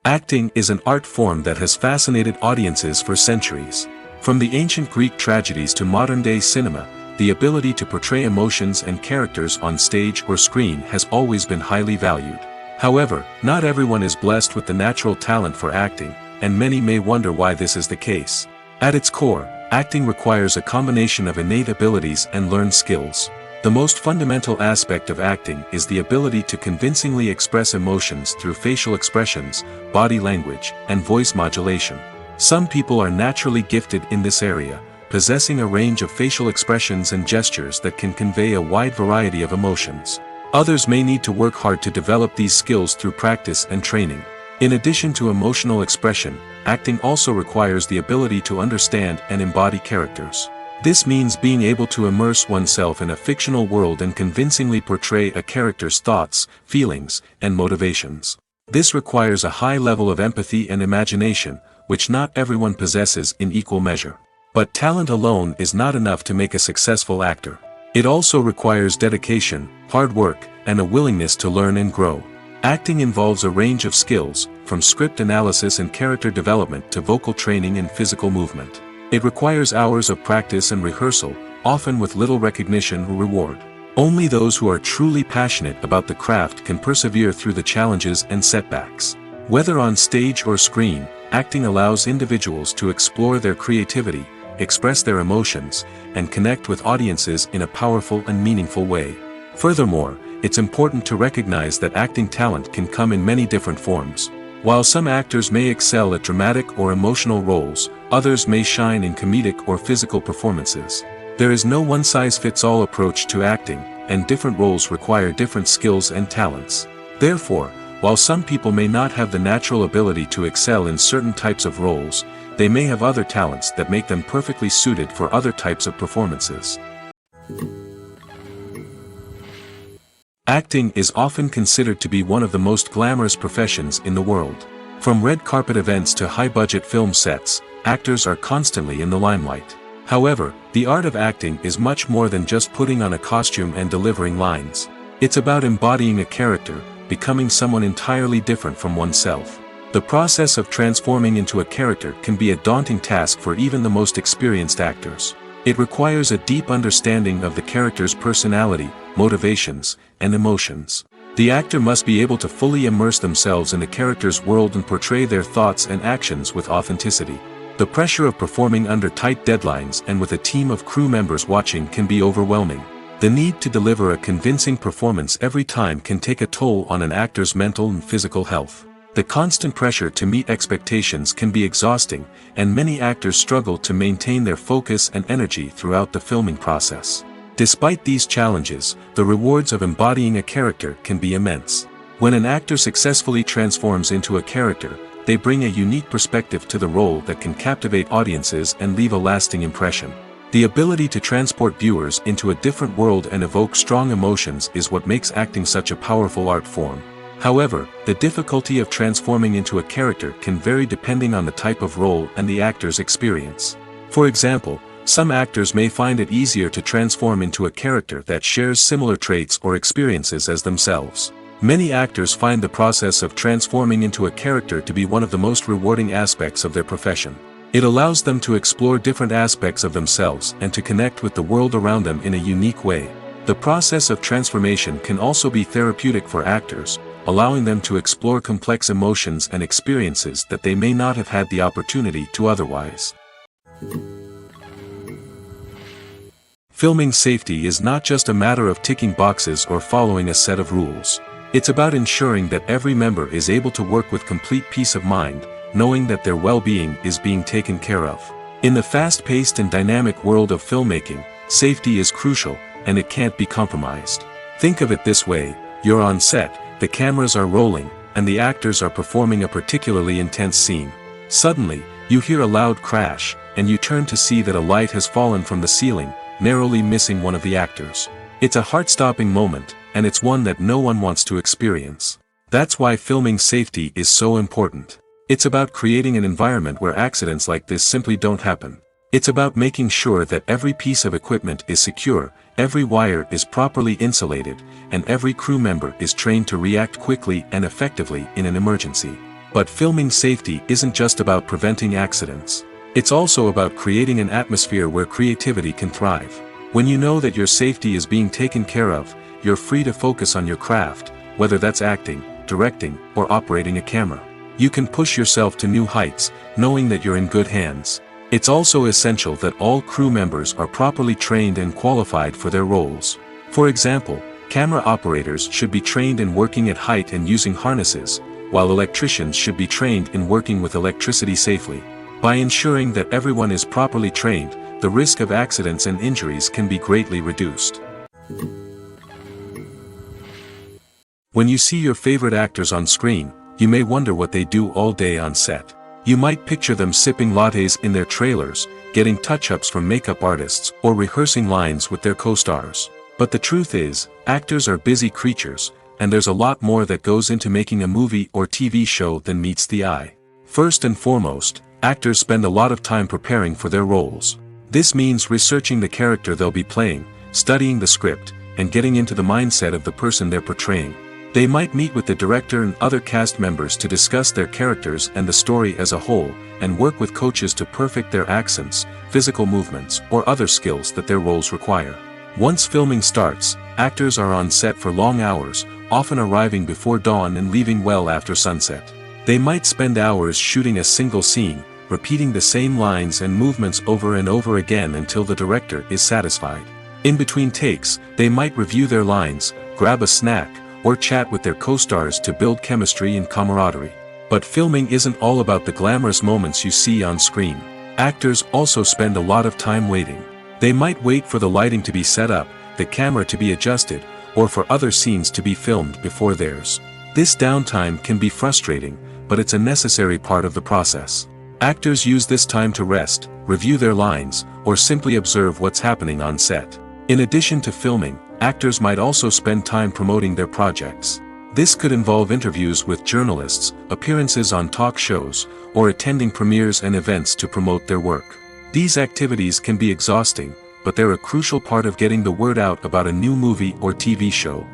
Acting is an art form that has fascinated audiences for centuries. From the ancient Greek tragedies to modern-day cinema, the ability to portray emotions and characters on stage or screen has always been highly valued. However, not everyone is blessed with the natural talent for acting, and many may wonder why this is the case. At its core, acting requires a combination of innate abilities and learned skills. The most fundamental aspect of acting is the ability to convincingly express emotions through facial expressions, body language, and voice modulation. Some people are naturally gifted in this area, possessing a range of facial expressions and gestures that can convey a wide variety of emotions. Others may need to work hard to develop these skills through practice and training. In addition to emotional expression, acting also requires the ability to understand and embody characters. This means being able to immerse oneself in a fictional world and convincingly portray a character's thoughts, feelings, and motivations. This requires a high level of empathy and imagination, which not everyone possesses in equal measure. But talent alone is not enough to make a successful actor. It also requires dedication, hard work, and a willingness to learn and grow. Acting involves a range of skills, from script analysis and character development to vocal training and physical movement. It requires hours of practice and rehearsal, often with little recognition or reward. Only those who are truly passionate about the craft can persevere through the challenges and setbacks. Whether on stage or screen, acting allows individuals to explore their creativity, express their emotions, and connect with audiences in a powerful and meaningful way. Furthermore, it's important to recognize that acting talent can come in many different forms. While some actors may excel at dramatic or emotional roles, others may shine in comedic or physical performances. There is no one-size-fits-all approach to acting, and different roles require different skills and talents. Therefore, while some people may not have the natural ability to excel in certain types of roles, they may have other talents that make them perfectly suited for other types of performances. Acting is often considered to be one of the most glamorous professions in the world. From red carpet events to high-budget film sets, actors are constantly in the limelight. However, the art of acting is much more than just putting on a costume and delivering lines. It's about embodying a character, becoming someone entirely different from oneself. The process of transforming into a character can be a daunting task for even the most experienced actors. It requires a deep understanding of the character's personality, motivations, and emotions. The actor must be able to fully immerse themselves in the character's world and portray their thoughts and actions with authenticity. The pressure of performing under tight deadlines and with a team of crew members watching can be overwhelming. The need to deliver a convincing performance every time can take a toll on an actor's mental and physical health. The constant pressure to meet expectations can be exhausting, and many actors struggle to maintain their focus and energy throughout the filming process. Despite these challenges, the rewards of embodying a character can be immense. When an actor successfully transforms into a character, they bring a unique perspective to the role that can captivate audiences and leave a lasting impression. The ability to transport viewers into a different world and evoke strong emotions is what makes acting such a powerful art form. However, the difficulty of transforming into a character can vary depending on the type of role and the actor's experience. For example, some actors may find it easier to transform into a character that shares similar traits or experiences as themselves. Many actors find the process of transforming into a character to be one of the most rewarding aspects of their profession. It allows them to explore different aspects of themselves and to connect with the world around them in a unique way. The process of transformation can also be therapeutic for actors, allowing them to explore complex emotions and experiences that they may not have had the opportunity to otherwise. Filming safety is not just a matter of ticking boxes or following a set of rules. It's about ensuring that every member is able to work with complete peace of mind, knowing that their well-being is being taken care of. In the fast-paced and dynamic world of filmmaking, safety is crucial, and it can't be compromised. Think of it this way: you're on set, the cameras are rolling, and the actors are performing a particularly intense scene. Suddenly, you hear a loud crash, and you turn to see that a light has fallen from the ceiling, narrowly missing one of the actors. It's a heart-stopping moment, and it's one that no one wants to experience. That's why filming safety is so important. It's about creating an environment where accidents like this simply don't happen. It's about making sure that every piece of equipment is secure, every wire is properly insulated, and every crew member is trained to react quickly and effectively in an emergency. But filming safety isn't just about preventing accidents. It's also about creating an atmosphere where creativity can thrive. When you know that your safety is being taken care of, you're free to focus on your craft, whether that's acting, directing, or operating a camera. You can push yourself to new heights, knowing that you're in good hands. It's also essential that all crew members are properly trained and qualified for their roles. For example, camera operators should be trained in working at height and using harnesses, while electricians should be trained in working with electricity safely. By ensuring that everyone is properly trained, the risk of accidents and injuries can be greatly reduced. When you see your favorite actors on screen, you may wonder what they do all day on set. You might picture them sipping lattes in their trailers, getting touch-ups from makeup artists, or rehearsing lines with their co-stars. But the truth is, actors are busy creatures, and there's a lot more that goes into making a movie or TV show than meets the eye. First and foremost, actors spend a lot of time preparing for their roles. This means researching the character they'll be playing, studying the script, and getting into the mindset of the person they're portraying. They might meet with the director and other cast members to discuss their characters and the story as a whole, and work with coaches to perfect their accents, physical movements, or other skills that their roles require. Once filming starts, actors are on set for long hours, often arriving before dawn and leaving well after sunset. They might spend hours shooting a single scene, repeating the same lines and movements over and over again until the director is satisfied. In between takes, they might review their lines, grab a snack, or chat with their co-stars to build chemistry and camaraderie. But filming isn't all about the glamorous moments you see on screen. Actors also spend a lot of time waiting. They might wait for the lighting to be set up, the camera to be adjusted, or for other scenes to be filmed before theirs. This downtime can be frustrating, but it's a necessary part of the process. Actors use this time to rest, review their lines, or simply observe what's happening on set. In addition to filming, actors might also spend time promoting their projects. This could involve interviews with journalists, appearances on talk shows, or attending premieres and events to promote their work. These activities can be exhausting, but they're a crucial part of getting the word out about a new movie or TV show.